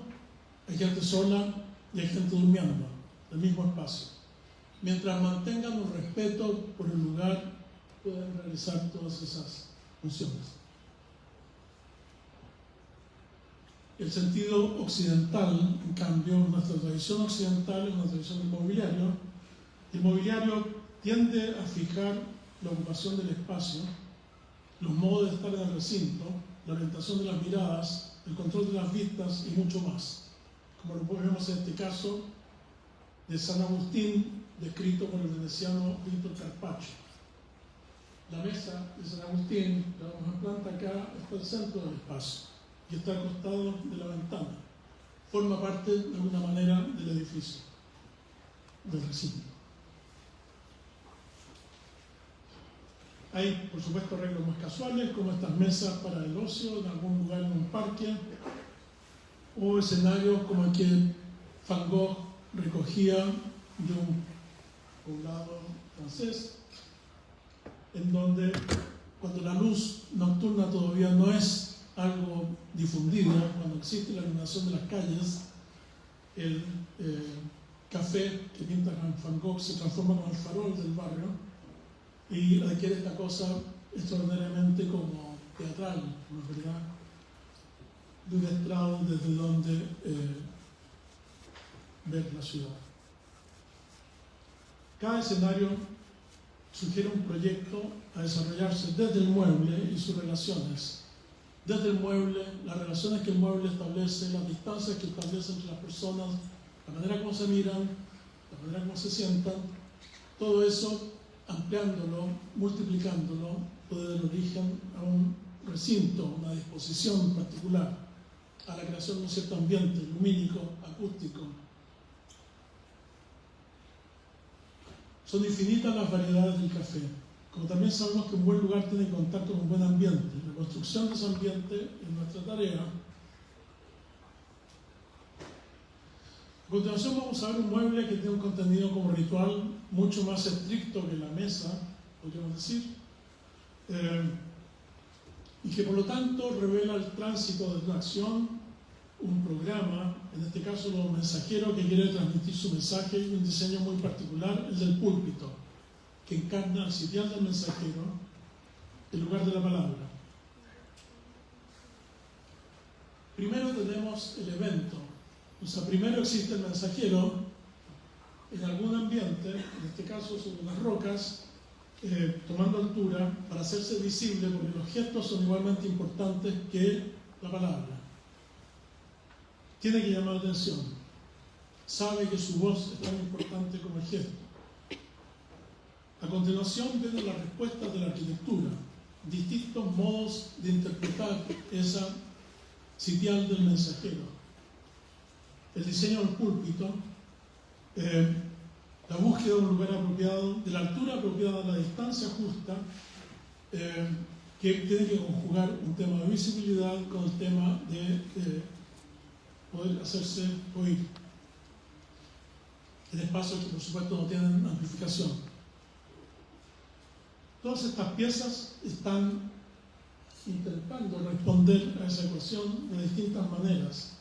hay gente sola y hay gente durmiendo en el mismo espacio. Mientras mantengan un respeto por el lugar, pueden realizar todas esas funciones. El sentido occidental, en cambio, nuestra tradición occidental es una tradición del mobiliario. El mobiliario tiende a fijar la ocupación del espacio, los modos de estar en el recinto, la orientación de las miradas, el control de las vistas y mucho más. Como lo vemos en este caso de San Agustín, descrito por el veneciano Víctor Carpaccio. La mesa de San Agustín, la vemos en planta acá, está al centro del espacio y está al costado de la ventana. Forma parte, de alguna manera, del edificio, del recinto. Hay, por supuesto, arreglos más casuales, como estas mesas para el ocio, en algún lugar en un parque, o escenarios como el que Van Gogh recogía de un poblado francés, en donde, cuando la luz nocturna todavía no es algo difundido, cuando existe la iluminación de las calles, el café que pinta Van Gogh se transforma como el farol del barrio y adquiere esta cosa extraordinariamente como teatral, ¿no es verdad? De un estrado desde donde ver la ciudad. Cada escenario sugiere un proyecto a desarrollarse desde el mueble y sus relaciones. Desde el mueble, las relaciones que el mueble establece, las distancias que establece entre las personas, la manera como se miran, la manera como se sientan, todo eso, ampliándolo, multiplicándolo, puede dar origen a un recinto, una disposición particular, a la creación de un cierto ambiente lumínico, acústico. Son infinitas las variedades del café. Como también sabemos que un buen lugar tiene que contar con un buen ambiente. La construcción de ese ambiente es nuestra tarea. A continuación vamos a ver un mueble que tiene un contenido como ritual mucho más estricto que la mesa, podríamos decir, y que por lo tanto revela el tránsito de una acción, un programa, en este caso los mensajeros que quiere transmitir su mensaje, y un diseño muy particular, el del púlpito, que encarna el sitial del mensajero, el lugar de la palabra. tenemos el evento. O sea, primero existe el mensajero en algún ambiente, en este caso sobre unas rocas, tomando altura para hacerse visible, porque los gestos son igualmente importantes que la palabra. Tiene que llamar la atención. Sabe que su voz es tan importante como el gesto. A continuación vienen las respuestas de la arquitectura, distintos modos de interpretar esa sitial del mensajero. El diseño del púlpito, la búsqueda de un lugar apropiado, de la altura apropiada, la distancia justa, que tiene que conjugar un tema de visibilidad con el tema de poder hacerse oír. En espacios que por supuesto no tienen amplificación. Todas estas piezas están intentando responder a esa ecuación de distintas maneras.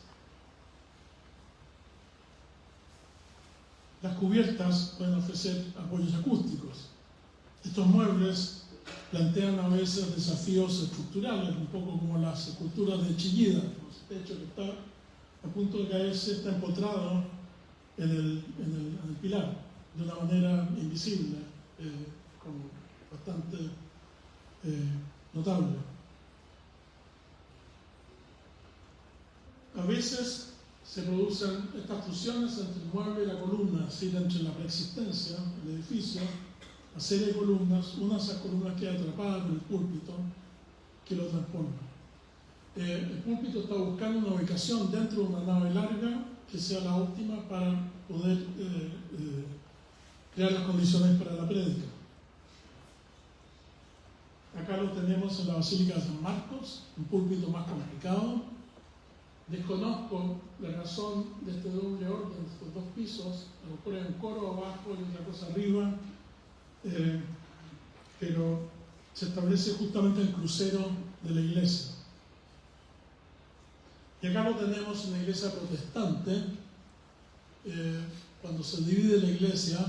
Las cubiertas pueden ofrecer apoyos acústicos. Estos muebles plantean a veces desafíos estructurales, un poco como las esculturas de Chillida. El techo que está a punto de caerse está empotrado en el pilar, de una manera invisible, bastante notable. A veces se producen estas fusiones entre el mueble y la columna, es decir, entre la preexistencia, el edificio, la serie de columnas, una de esas columnas queda atrapada por el púlpito que lo transforma. El púlpito está buscando una ubicación dentro de una nave larga que sea la óptima para poder crear las condiciones para la prédica. Acá lo tenemos en la Basílica de San Marcos, un púlpito más complicado. Desconozco la razón de este doble orden, de estos dos pisos, a lo mejor hay un coro abajo y otra cosa arriba, pero se establece justamente el crucero de la iglesia. Y acá lo tenemos en la iglesia protestante, cuando se divide la iglesia,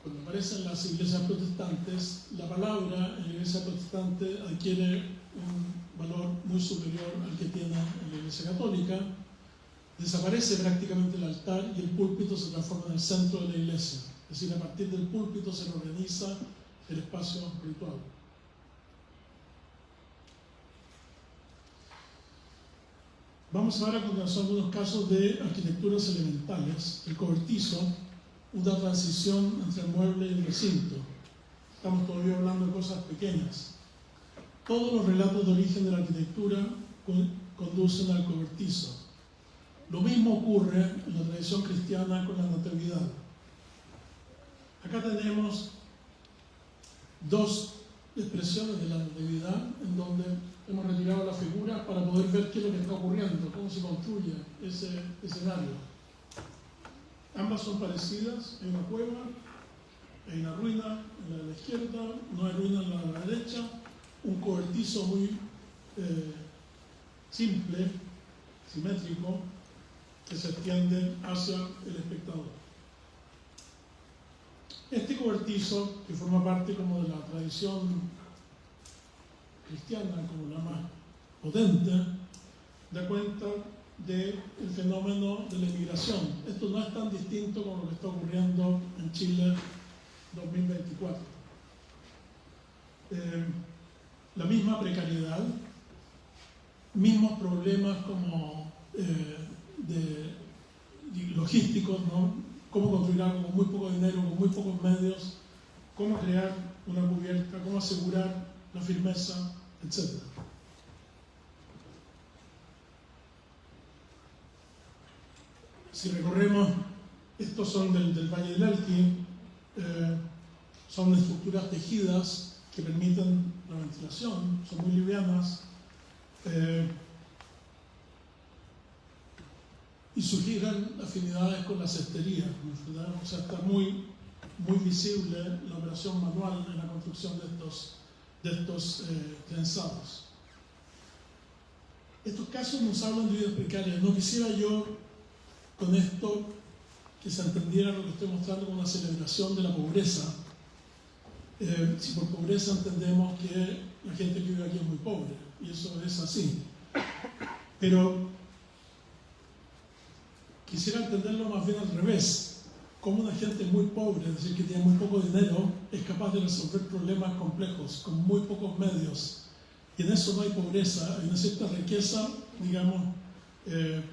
cuando aparecen las iglesias protestantes, la palabra en la iglesia protestante adquiere un valor muy superior al que tiene en la iglesia católica. Desaparece prácticamente el altar y el púlpito se transforma en el centro de la iglesia. Es decir, a partir del púlpito se organiza el espacio ritual. Vamos a ver a continuación algunos casos de arquitecturas elementales. El cobertizo, una transición entre el mueble y el recinto. Estamos todavía hablando de cosas pequeñas. Todos los relatos de origen de la arquitectura conducen al cobertizo. Lo mismo ocurre en la tradición cristiana con la natividad. Acá tenemos dos expresiones de la natividad en donde hemos retirado la figura para poder ver qué es lo que está ocurriendo, cómo se construye ese escenario. Ambas son parecidas, hay una cueva, hay una ruina en la de la izquierda, no hay ruina en la de la derecha, un cobertizo muy simple, simétrico, que se extiende hacia el espectador. Este cobertizo, que forma parte como de la tradición cristiana, como la más potente, da cuenta del fenómeno de la inmigración. Esto no es tan distinto con lo que está ocurriendo en Chile 2024. La misma precariedad, mismos problemas como logísticos, ¿no? Cómo construir algo con muy poco dinero, con muy pocos medios, cómo crear una cubierta, cómo asegurar la firmeza, etc. Si recorremos, estos son del Valle del Elqui, son estructuras tejidas que permiten la ventilación, son muy livianas y sugieren afinidades con la cestería, ¿verdad? O sea, está muy visible la operación manual en la construcción de estos trenzados. Estos casos nos hablan de vidas precarias. No quisiera yo con esto que se entendiera lo que estoy mostrando como una celebración de la pobreza. Si por pobreza entendemos que la gente que vive aquí es muy pobre, y eso es así. Pero quisiera entenderlo más bien al revés. Cómo una gente muy pobre, es decir, que tiene muy poco dinero, es capaz de resolver problemas complejos con muy pocos medios. Y en eso no hay pobreza, hay una cierta riqueza, digamos, de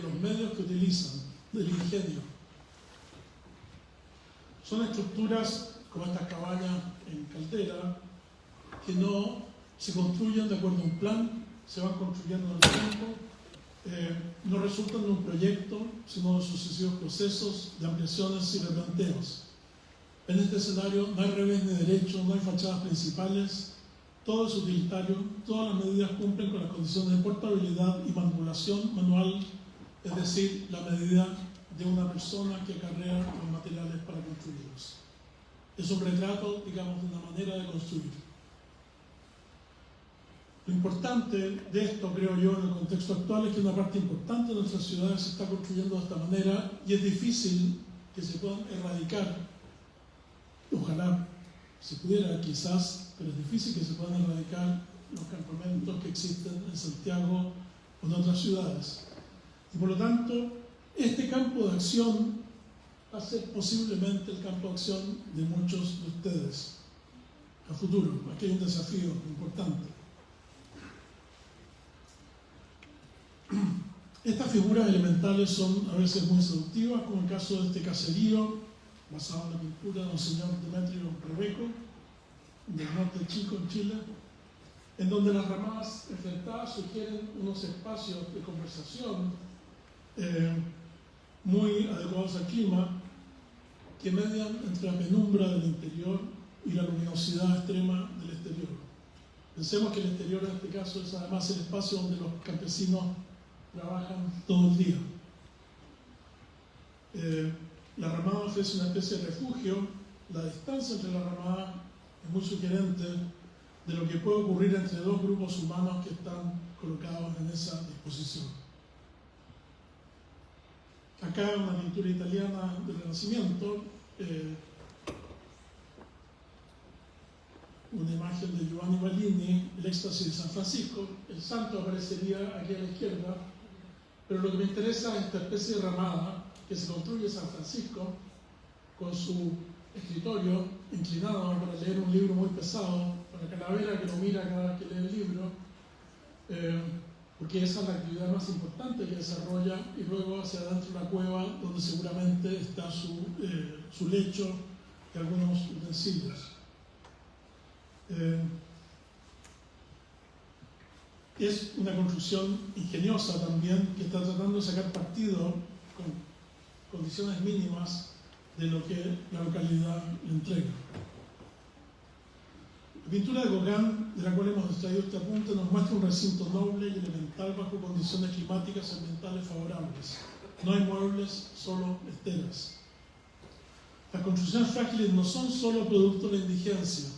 los medios que utilizan, del ingenio. Son estructuras como estas cabañas en caldera que no se construyen de acuerdo a un plan, se van construyendo en el tiempo, no resultan de un proyecto, sino de sucesivos procesos de ampliaciones y replanteos. En este escenario no hay revés ni derecho, no hay fachadas principales, todo es utilitario, todas las medidas cumplen con las condiciones de portabilidad y manipulación manual, es decir, la medida de una persona que acarrea los materiales para construirlos. Es un retrato, digamos, de una manera de construir. Lo importante de esto, creo yo, en el contexto actual, es que una parte importante de nuestras ciudades se está construyendo de esta manera y es difícil que se puedan erradicar. Ojalá se pudiera, quizás, pero es difícil que se puedan erradicar los campamentos que existen en Santiago o en otras ciudades. Y por lo tanto, este campo de acción va a ser posiblemente el campo de acción de muchos de ustedes a futuro. Aquí hay un desafío importante. Estas figuras elementales son a veces muy seductivas, como el caso de este caserío, basado en la pintura de un señor Demetrio Rebeco, del norte de Chico, en Chile, en donde las ramadas enfrentadas sugieren unos espacios de conversación muy adecuados al clima, que median entre la penumbra del interior y la luminosidad extrema del exterior. Pensemos que el exterior en este caso es además el espacio donde los campesinos trabajan todo el día. La ramada ofrece una especie de refugio. La distancia entre la ramada es muy sugerente de lo que puede ocurrir entre dos grupos humanos que están colocados en esa disposición. Acá una pintura italiana del Renacimiento, una imagen de Giovanni Ballini, el éxtasis de San Francisco. El santo aparecería aquí a la izquierda, pero lo que me interesa es esta especie de ramada que se construye en San Francisco con su escritorio inclinado para leer un libro muy pesado, para Calavera que lo mira cada vez que lee el libro, porque esa es la actividad más importante que desarrolla, y luego hacia adentro la cueva donde seguramente está su lecho y algunos utensilios. Es una construcción ingeniosa también, que está tratando de sacar partido con condiciones mínimas de lo que la localidad le entrega. La pintura de Gauguin, de la cual hemos extraído este apunte, nos muestra un recinto noble y elemental bajo condiciones climáticas y ambientales favorables. No hay muebles, solo esteras. Las construcciones frágiles no son solo producto de la indigencia.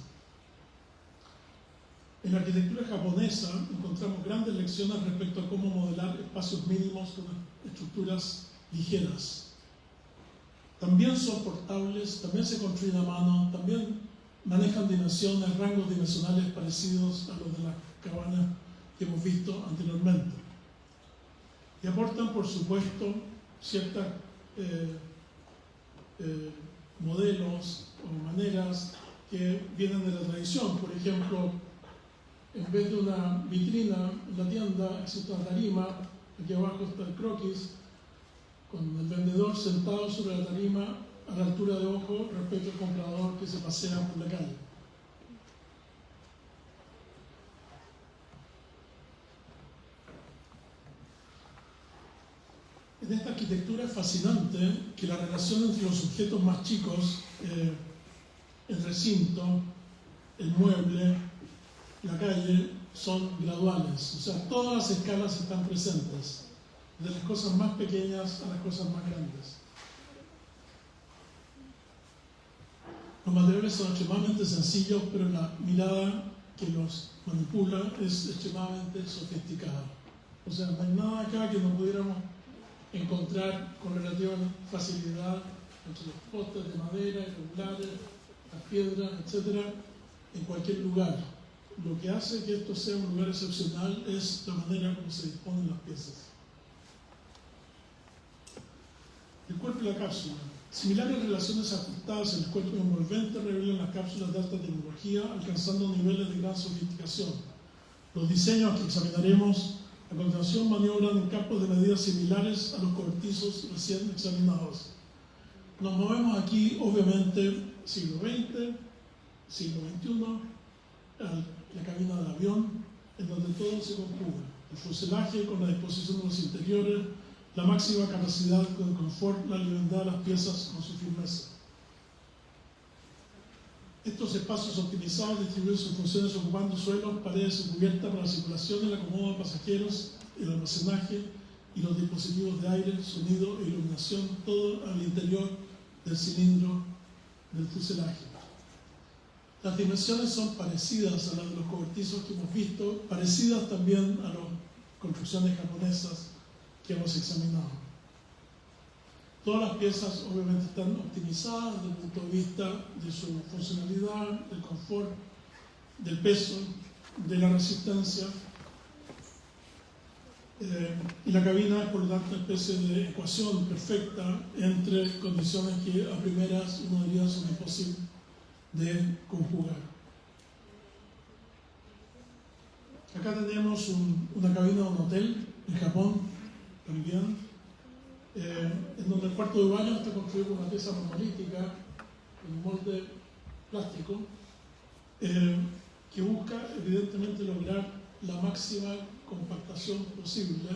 En la arquitectura japonesa encontramos grandes lecciones respecto a cómo modelar espacios mínimos con estructuras ligeras. También son portables, también se construyen a mano, también manejan dimensiones, rangos dimensionales parecidos a los de las cabañas que hemos visto anteriormente. Y aportan, por supuesto, ciertos modelos o maneras que vienen de la tradición. Por ejemplo, en vez de una vitrina en la tienda existe una tarima, aquí abajo está el croquis, con el vendedor sentado sobre la tarima a la altura de ojo respecto al comprador que se pasea por la calle. En esta arquitectura es fascinante que la relación entre los objetos más chicos, el recinto, el mueble, la calle, son graduales. O sea, todas las escalas están presentes, de las cosas más pequeñas a las cosas más grandes. Los materiales son extremadamente sencillos, pero la mirada que los manipula es extremadamente sofisticada. O sea, no hay nada acá que no pudiéramos encontrar con relativa facilidad entre los postes de madera, irregulares, las piedras, etc., en cualquier lugar. lo que hace que esto sea un lugar excepcional es la manera como se disponen las piezas. El cuerpo y la cápsula. Similares relaciones ajustadas en el cuerpo envolvente revelan las cápsulas de alta tecnología, alcanzando niveles de gran sofisticación. Los diseños que examinaremos a continuación maniobran en campos de medidas similares a los cobertizos recién examinados. Nos movemos aquí, obviamente, siglo XX, siglo XXI, la cabina del avión, en donde todo se conjuga. El fuselaje con la disposición de los interiores, la máxima capacidad con el confort, la libertad de las piezas con su firmeza. Estos espacios optimizados distribuyen sus funciones ocupando suelos, paredes y cubiertas para la circulación, el acomodo de pasajeros, el almacenaje y los dispositivos de aire, sonido e iluminación, todo al interior del cilindro del fuselaje. Las dimensiones son parecidas a las de los cobertizos que hemos visto, parecidas también a las construcciones japonesas que hemos examinado. Todas las piezas obviamente están optimizadas desde el punto de vista de su funcionalidad, del confort, del peso, de la resistencia. Y la cabina es por lo tanto una especie de ecuación perfecta entre condiciones que a primeras uno diría son imposibles de conjugar. Acá tenemos una cabina de un hotel en Japón también, en donde el cuarto de baño está construido con una pieza monolítica, con un molde plástico, que busca evidentemente lograr la máxima compactación posible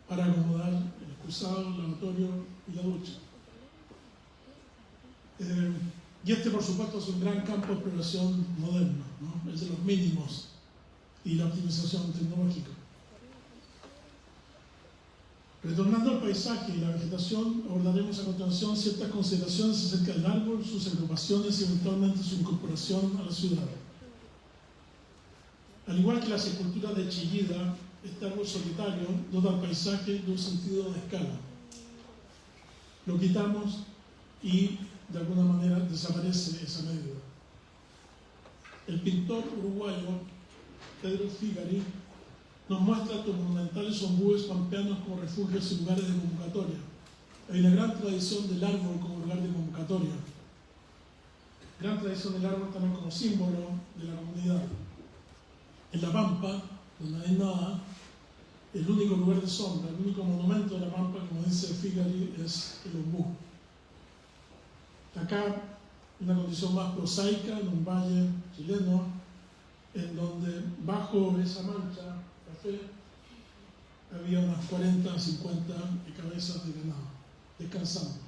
para acomodar el excusado, el lavatorio y la ducha. Y este, por supuesto, es un gran campo de exploración moderno, ¿no? Es de los mínimos y la optimización tecnológica. Retornando al paisaje y la vegetación, abordaremos a continuación ciertas consideraciones acerca del árbol, sus agrupaciones y eventualmente su incorporación a la ciudad. Al igual que las esculturas de Chillida, este árbol solitario dota al paisaje de un sentido de escala. Lo quitamos y de alguna manera desaparece esa medida. El pintor uruguayo Pedro Figari nos muestra los monumentales ombúes pampeanos como refugios y lugares de convocatoria. Hay una gran tradición del árbol como lugar de convocatoria. Gran tradición del árbol también como símbolo de la comunidad. En La Pampa, donde no hay nada, el único lugar de sombra, el único monumento de La Pampa, como dice Figari, es el ombú. Acá, una condición más prosaica, en un valle chileno, en donde bajo esa mancha café había unas 40 50 cabezas de ganado descansando.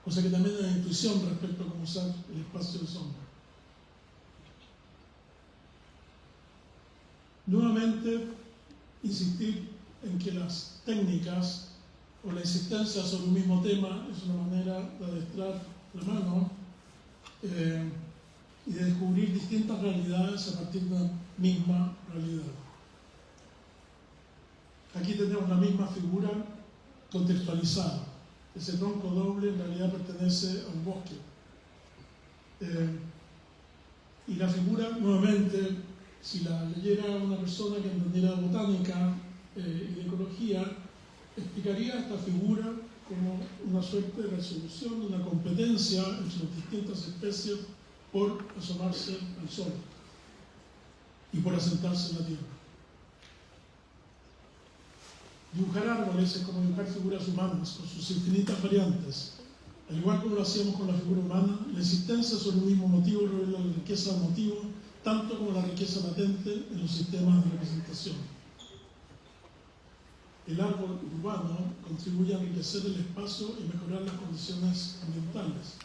O sea que también hay una intuición respecto a cómo usar el espacio de sombra. Nuevamente, insistir en que las técnicas o la insistencia sobre un mismo tema es una manera de adestrar la mano y de descubrir distintas realidades a partir de una misma realidad. Aquí tenemos la misma figura contextualizada. Ese tronco doble en realidad pertenece a un bosque. Y la figura, nuevamente, si la leyera una persona que entendiera de botánica y de ecología, explicaría esta figura como una suerte de resolución, una competencia entre las distintas especies por asomarse al sol y por asentarse en la tierra. Dibujar árboles es como dibujar figuras humanas con sus infinitas variantes. Al igual como lo hacíamos con la figura humana, la insistencia sobre un mismo motivo revela la riqueza del motivo, tanto como la riqueza latente en los sistemas de representación. El árbol urbano contribuye a enriquecer el espacio y mejorar las condiciones ambientales.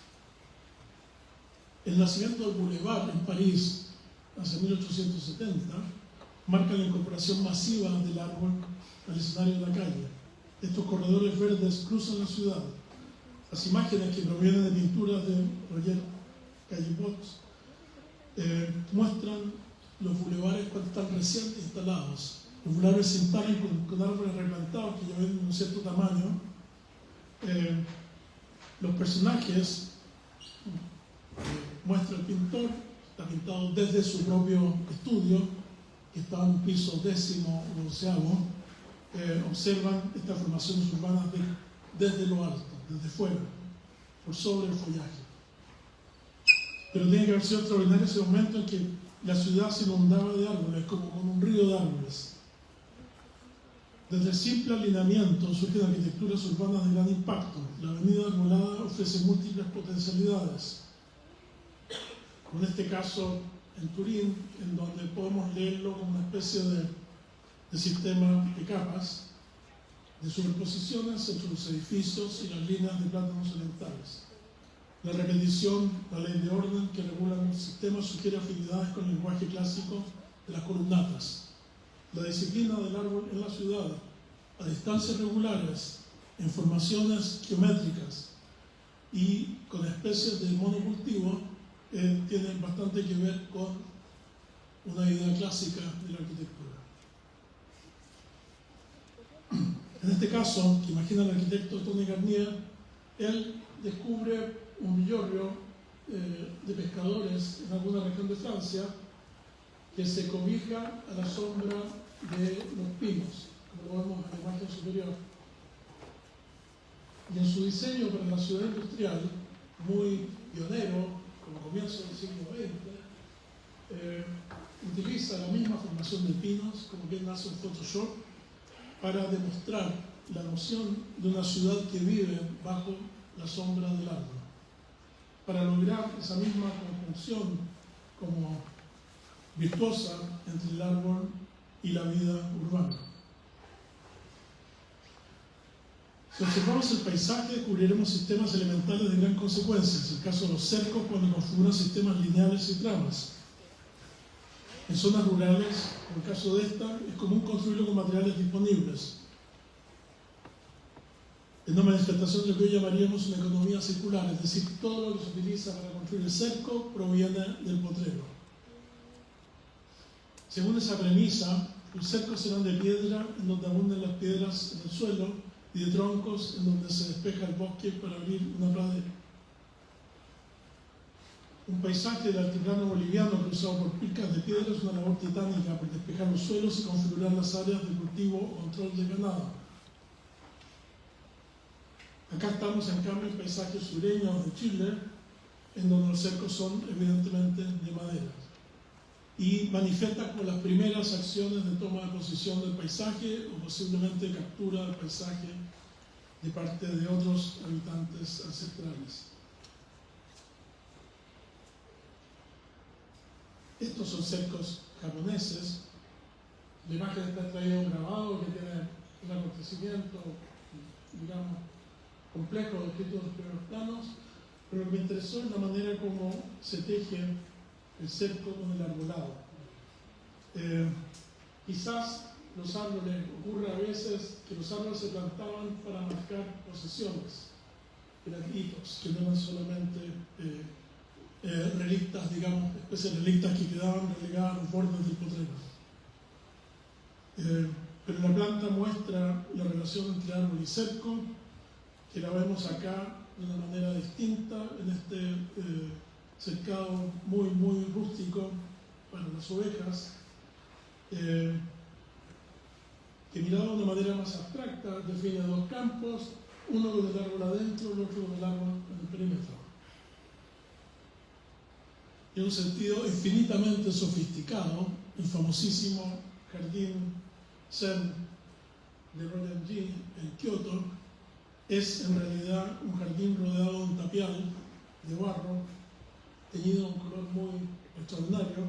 El nacimiento del Boulevard en París, hacia 1870, marca la incorporación masiva del árbol al escenario de la calle. Estos corredores verdes cruzan la ciudad. Las imágenes que provienen de pinturas de Roger Caillebotte muestran los bulevares cuando están recién instalados. Los bulevares se instalan con árboles replantados que ya ven de un cierto tamaño. Los personajes muestra el pintor, está pintado desde su propio estudio, que está en un piso 10º o 12º. Observan estas formaciones urbanas desde lo alto, desde fuera, por sobre el follaje. Pero tiene que haber sido extraordinario ese momento en que la ciudad se inundaba de árboles, como con un río de árboles. Desde el simple alineamiento surgen arquitecturas urbanas de gran impacto. La avenida arbolada ofrece múltiples potencialidades. Como en este caso en Turín, en donde podemos leerlo como una especie de sistema de capas, de superposiciones entre los edificios y las líneas de plátanos orientales. La repetición, la ley de orden que regula el sistema sugiere afinidades con el lenguaje clásico de las columnatas. La disciplina del árbol en la ciudad, a distancias regulares, en formaciones geométricas y con especies de monocultivo, tienen bastante que ver con una idea clásica de la arquitectura. En este caso, que imagina el arquitecto Tony Garnier, él descubre un villorrio de pescadores en alguna región de Francia que se cobija a la sombra de los pinos, como lo vemos en la imagen superior. Y en su diseño para la ciudad industrial, muy pionero, como comienzo del siglo XX, utiliza la misma formación de pinos, como bien hace un Photoshop, para demostrar la noción de una ciudad que vive bajo la sombra del árbol, para lograr esa misma conjunción como virtuosa entre el árbol y la vida urbana. Si observamos el paisaje, descubriremos sistemas elementales de gran consecuencia. Es el caso de los cercos cuando configuran sistemas lineales y tramas. En zonas rurales, como el caso de esta, es común construirlo con materiales disponibles. Es una manifestación de lo que hoy llamaríamos una economía circular, es decir, todo lo que se utiliza para construir el cerco proviene del potrero. Según esa premisa, los cercos serán de piedra, en donde abunden las piedras en el suelo, y de troncos, en donde se despeja el bosque para abrir una pradera. Un paisaje del altiplano boliviano cruzado por picas de piedra es una labor titánica por despejar los suelos y configurar las áreas de cultivo o control de ganado. Acá estamos, en cambio, en paisajes sureños de Chile, en donde los cercos son evidentemente de madera, y manifiestan como las primeras acciones de toma de posición del paisaje o posiblemente captura del paisaje de parte de otros habitantes ancestrales. Estos son cercos japoneses. La imagen está traída de un grabado que tiene un acontecimiento, digamos, complejo descrito en los primeros planos, pero lo que me interesó es la manera como se teje el cerco con el arbolado. Quizás los árboles, ocurre a veces que los árboles se plantaban para marcar posesiones, eran hitos, que no eran solamente relictas, digamos, especies de relictas que quedaban relegadas a los bordes del potrero. Pero la planta muestra la relación entre árbol y cerco, que la vemos acá de una manera distinta en este cercado muy, muy rústico para las ovejas, que mirado de una manera más abstracta define dos campos, uno con el árbol adentro, el otro con el árbol en el perímetro. En un sentido infinitamente sofisticado, el famosísimo jardín Zen de Ryokan-ji en Kioto es en realidad un jardín rodeado de un tapial de barro, teñido de un color muy extraordinario,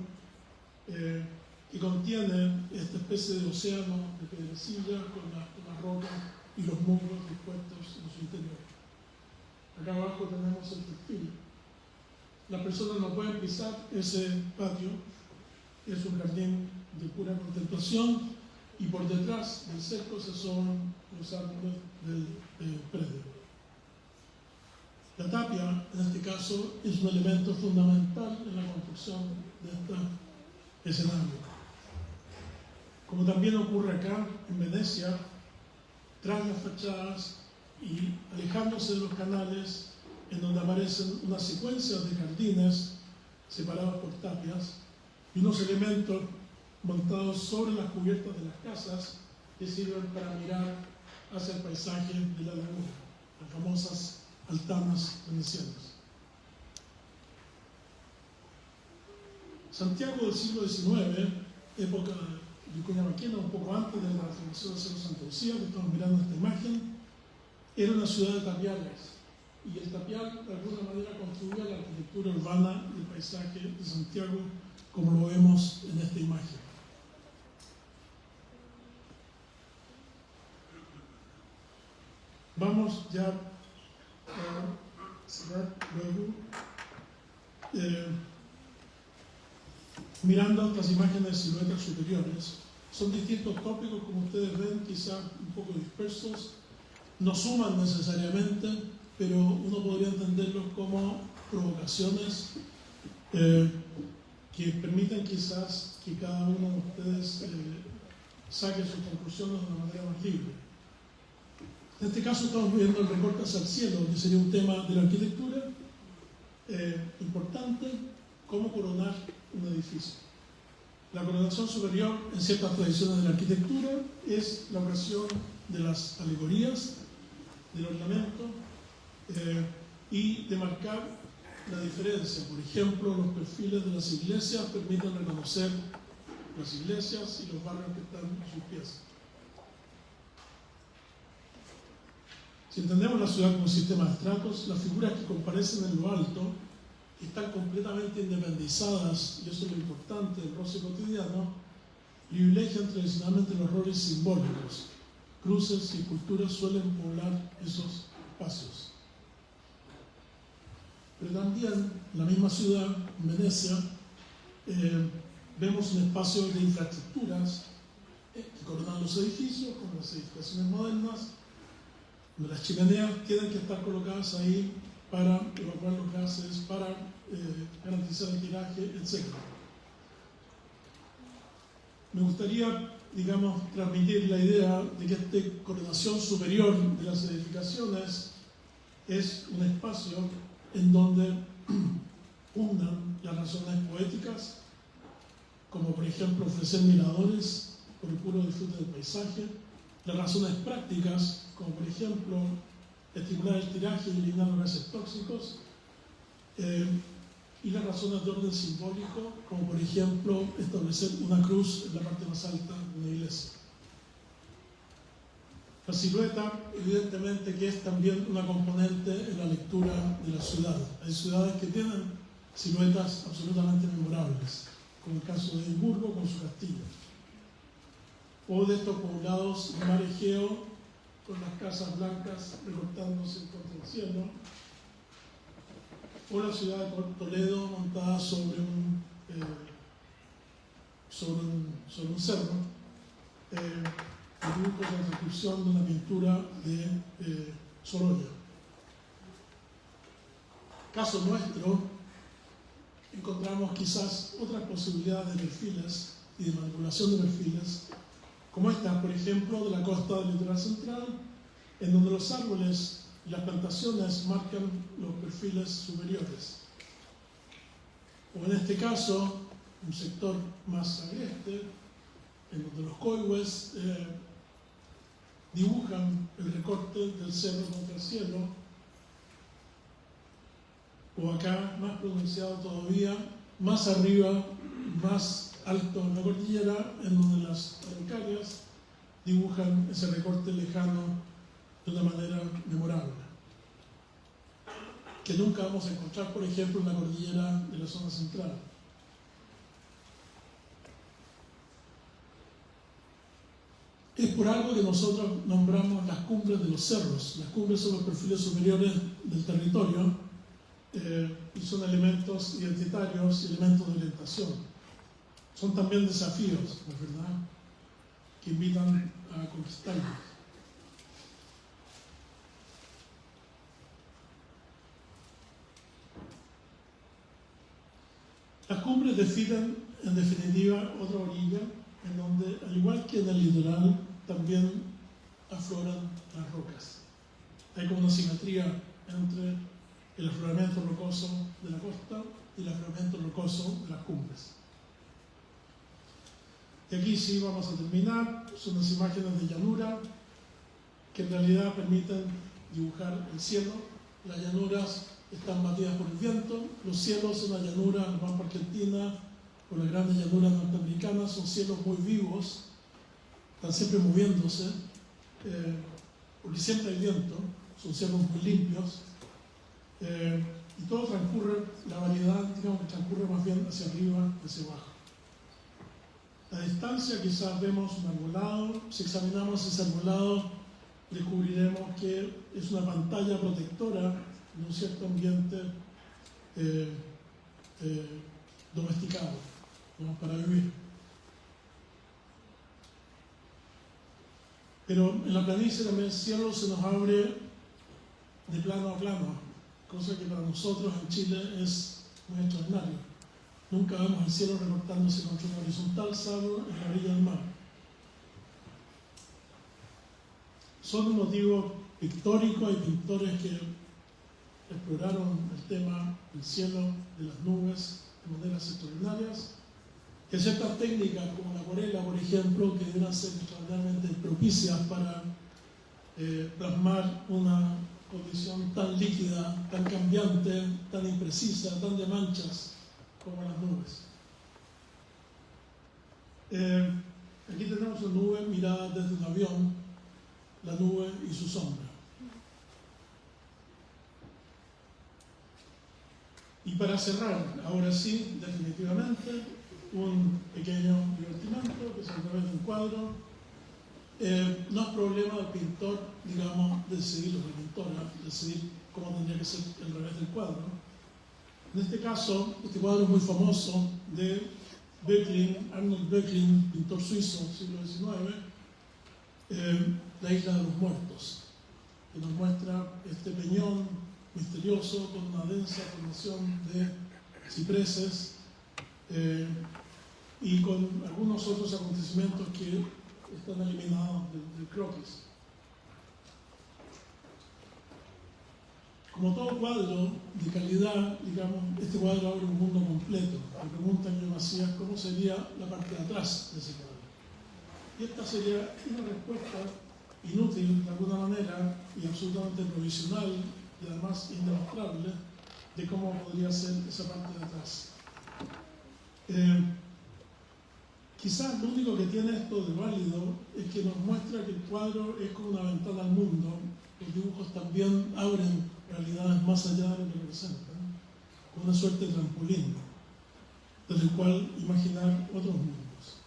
que contiene esta especie de océano de piedrecillas con las rocas y los musgos dispuestos en su interior. Acá abajo tenemos el perfil. Las personas no pueden pisar ese patio, es un jardín de pura contemplación, y por detrás del cerco se asoman los árboles del predio. La tapia, en este caso, es un elemento fundamental en la construcción de este escenario. Como también ocurre acá, en Venecia, tras las fachadas y alejándose de los canales, en donde aparecen unas secuencias de jardines, separados por tapias, y unos elementos montados sobre las cubiertas de las casas que sirven para mirar hacia el paisaje de la laguna, las famosas altanas venecianas. Santiago del siglo XIX, época de Vicuña Maquena, un poco antes de la transformación de Cerro Santa Lucía, que estamos mirando esta imagen, era una ciudad de tapiales, y el tapial de alguna manera contribuye a la arquitectura urbana y el paisaje de Santiago, como lo vemos en esta imagen. Vamos ya a cerrar luego. Mirando estas imágenes de siluetas superiores, son distintos tópicos, como ustedes ven, quizás un poco dispersos, no suman necesariamente, pero uno podría entenderlos como provocaciones que permiten quizás que cada uno de ustedes saque sus conclusiones de una manera más libre. En este caso estamos viendo el recorte hacia el cielo, que sería un tema de la arquitectura importante, cómo coronar un edificio. La coronación superior en ciertas tradiciones de la arquitectura es la ocasión de las alegorías, del ornamento y de marcar la diferencia. Por ejemplo, los perfiles de las iglesias permiten reconocer las iglesias y los barrios que están en sus pies. Si entendemos la ciudad como un sistema de estratos, las figuras que comparecen en lo alto están completamente independizadas, y eso es lo importante del roce cotidiano, privilegian tradicionalmente los roles simbólicos. Cruces y esculturas suelen poblar esos espacios. Pero también en la misma ciudad, en Venecia, vemos un espacio de infraestructuras que coronan los edificios, como las edificaciones modernas, donde las chimeneas tienen que estar colocadas ahí para evacuar los gases, para garantizar el tiraje, etc. Me gustaría, transmitir la idea de que esta coronación superior de las edificaciones es un espacio en donde fundan las razones poéticas, como por ejemplo ofrecer miradores por el puro disfrute del paisaje, las razones prácticas, como por ejemplo estimular el tiraje y eliminar los gases tóxicos, y las razones de orden simbólico, como por ejemplo establecer una cruz en la parte más alta de una iglesia. La silueta, evidentemente, que es también una componente en la lectura de la ciudad. Hay ciudades que tienen siluetas absolutamente memorables, como el caso de Edimburgo con su castillo, o de estos poblados de mar Egeo con las casas blancas recortándose contra el cielo, o la ciudad de Toledo montada sobre un cerro, dibujo de la transcripción de una pintura de Sorolla. Caso nuestro, encontramos quizás otras posibilidades de perfiles y de manipulación de perfiles, como esta, por ejemplo, de la costa del litoral central, en donde los árboles y las plantaciones marcan los perfiles superiores. O en este caso, un sector más agreste, en donde los coihues dibujan el recorte del cerro contra el cielo, o acá, más pronunciado todavía, más arriba, más alto en la cordillera, en donde las araucarias dibujan ese recorte lejano de una manera memorable, que nunca vamos a encontrar, por ejemplo, en la cordillera de la zona central. Es por algo que nosotros nombramos las cumbres de los cerros. Las cumbres son los perfiles superiores del territorio y son elementos identitarios y elementos de orientación. Son también desafíos, ¿no es verdad?, que invitan a conquistarlos. Las cumbres definen, en definitiva, otra orilla en donde, al igual que en el litoral, también afloran las rocas. Hay como una simetría entre el afloramiento rocoso de la costa y el afloramiento rocoso de las cumbres. Y aquí sí vamos a terminar. Son unas imágenes de llanura que en realidad permiten dibujar el cielo. Las llanuras están batidas por el viento. Los cielos en la llanura, en la Pampa Argentina, o las grandes llanuras norteamericanas, son cielos muy vivos, están siempre moviéndose, porque siempre hay viento, son cielos muy limpios, y todo transcurre, la variedad, digamos que transcurre más bien hacia arriba, hacia abajo. A distancia quizás vemos un arbolado. Si examinamos ese arbolado, descubriremos que es una pantalla protectora de un cierto ambiente domesticado, ¿no?, para vivir. Pero en la planicie también el cielo se nos abre de plano a plano, cosa que para nosotros en Chile es muy extraordinario. Nunca vemos el cielo recortándose contra una horizontal, salvo en la orilla del mar. Son un motivo pictórico. Hay pintores que exploraron el tema del cielo, de las nubes, de maneras extraordinarias. Que ciertas técnicas, como la acuarela, por ejemplo, que deben ser extraordinariamente propicias para plasmar una condición tan líquida, tan cambiante, tan imprecisa, tan de manchas como las nubes. Aquí tenemos una nube mirada desde un avión, la nube y su sombra. Y para cerrar, ahora sí, definitivamente, un pequeño divertimento que es a través de un cuadro. No es problema del pintor, digamos, decidir, o de la pintora, decidir cómo tendría que ser el revés del cuadro. En este caso, este cuadro es muy famoso de Böcklin, Arnold Böcklin, pintor suizo, siglo XIX, La isla de los muertos, que nos muestra este peñón misterioso con una densa formación de cipreses y con algunos otros acontecimientos que están eliminados del croquis. Como todo cuadro de calidad, digamos, este cuadro abre un mundo completo. La pregunta que me hacía, ¿cómo sería la parte de atrás de ese cuadro? Y esta sería una respuesta inútil de alguna manera y absolutamente provisional y además indemostrable de cómo podría ser esa parte de atrás. Quizás lo único que tiene esto de válido es que nos muestra que el cuadro es como una ventana al mundo. Los dibujos también abren realidades más allá de lo que representan, con una suerte de trampolín, desde el cual imaginar otros mundos.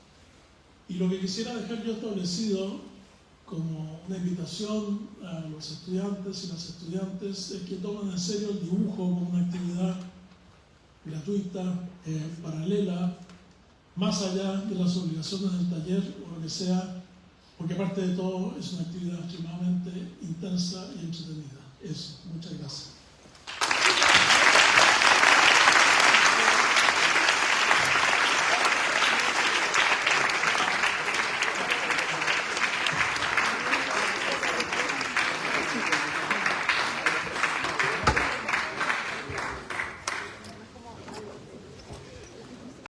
Y lo que quisiera dejar yo establecido como una invitación a los estudiantes y las estudiantes es que tomen en serio el dibujo como una actividad gratuita, paralela, más allá de las obligaciones del taller o lo que sea, porque aparte de todo es una actividad extremadamente intensa y entretenida. Eso, muchas gracias.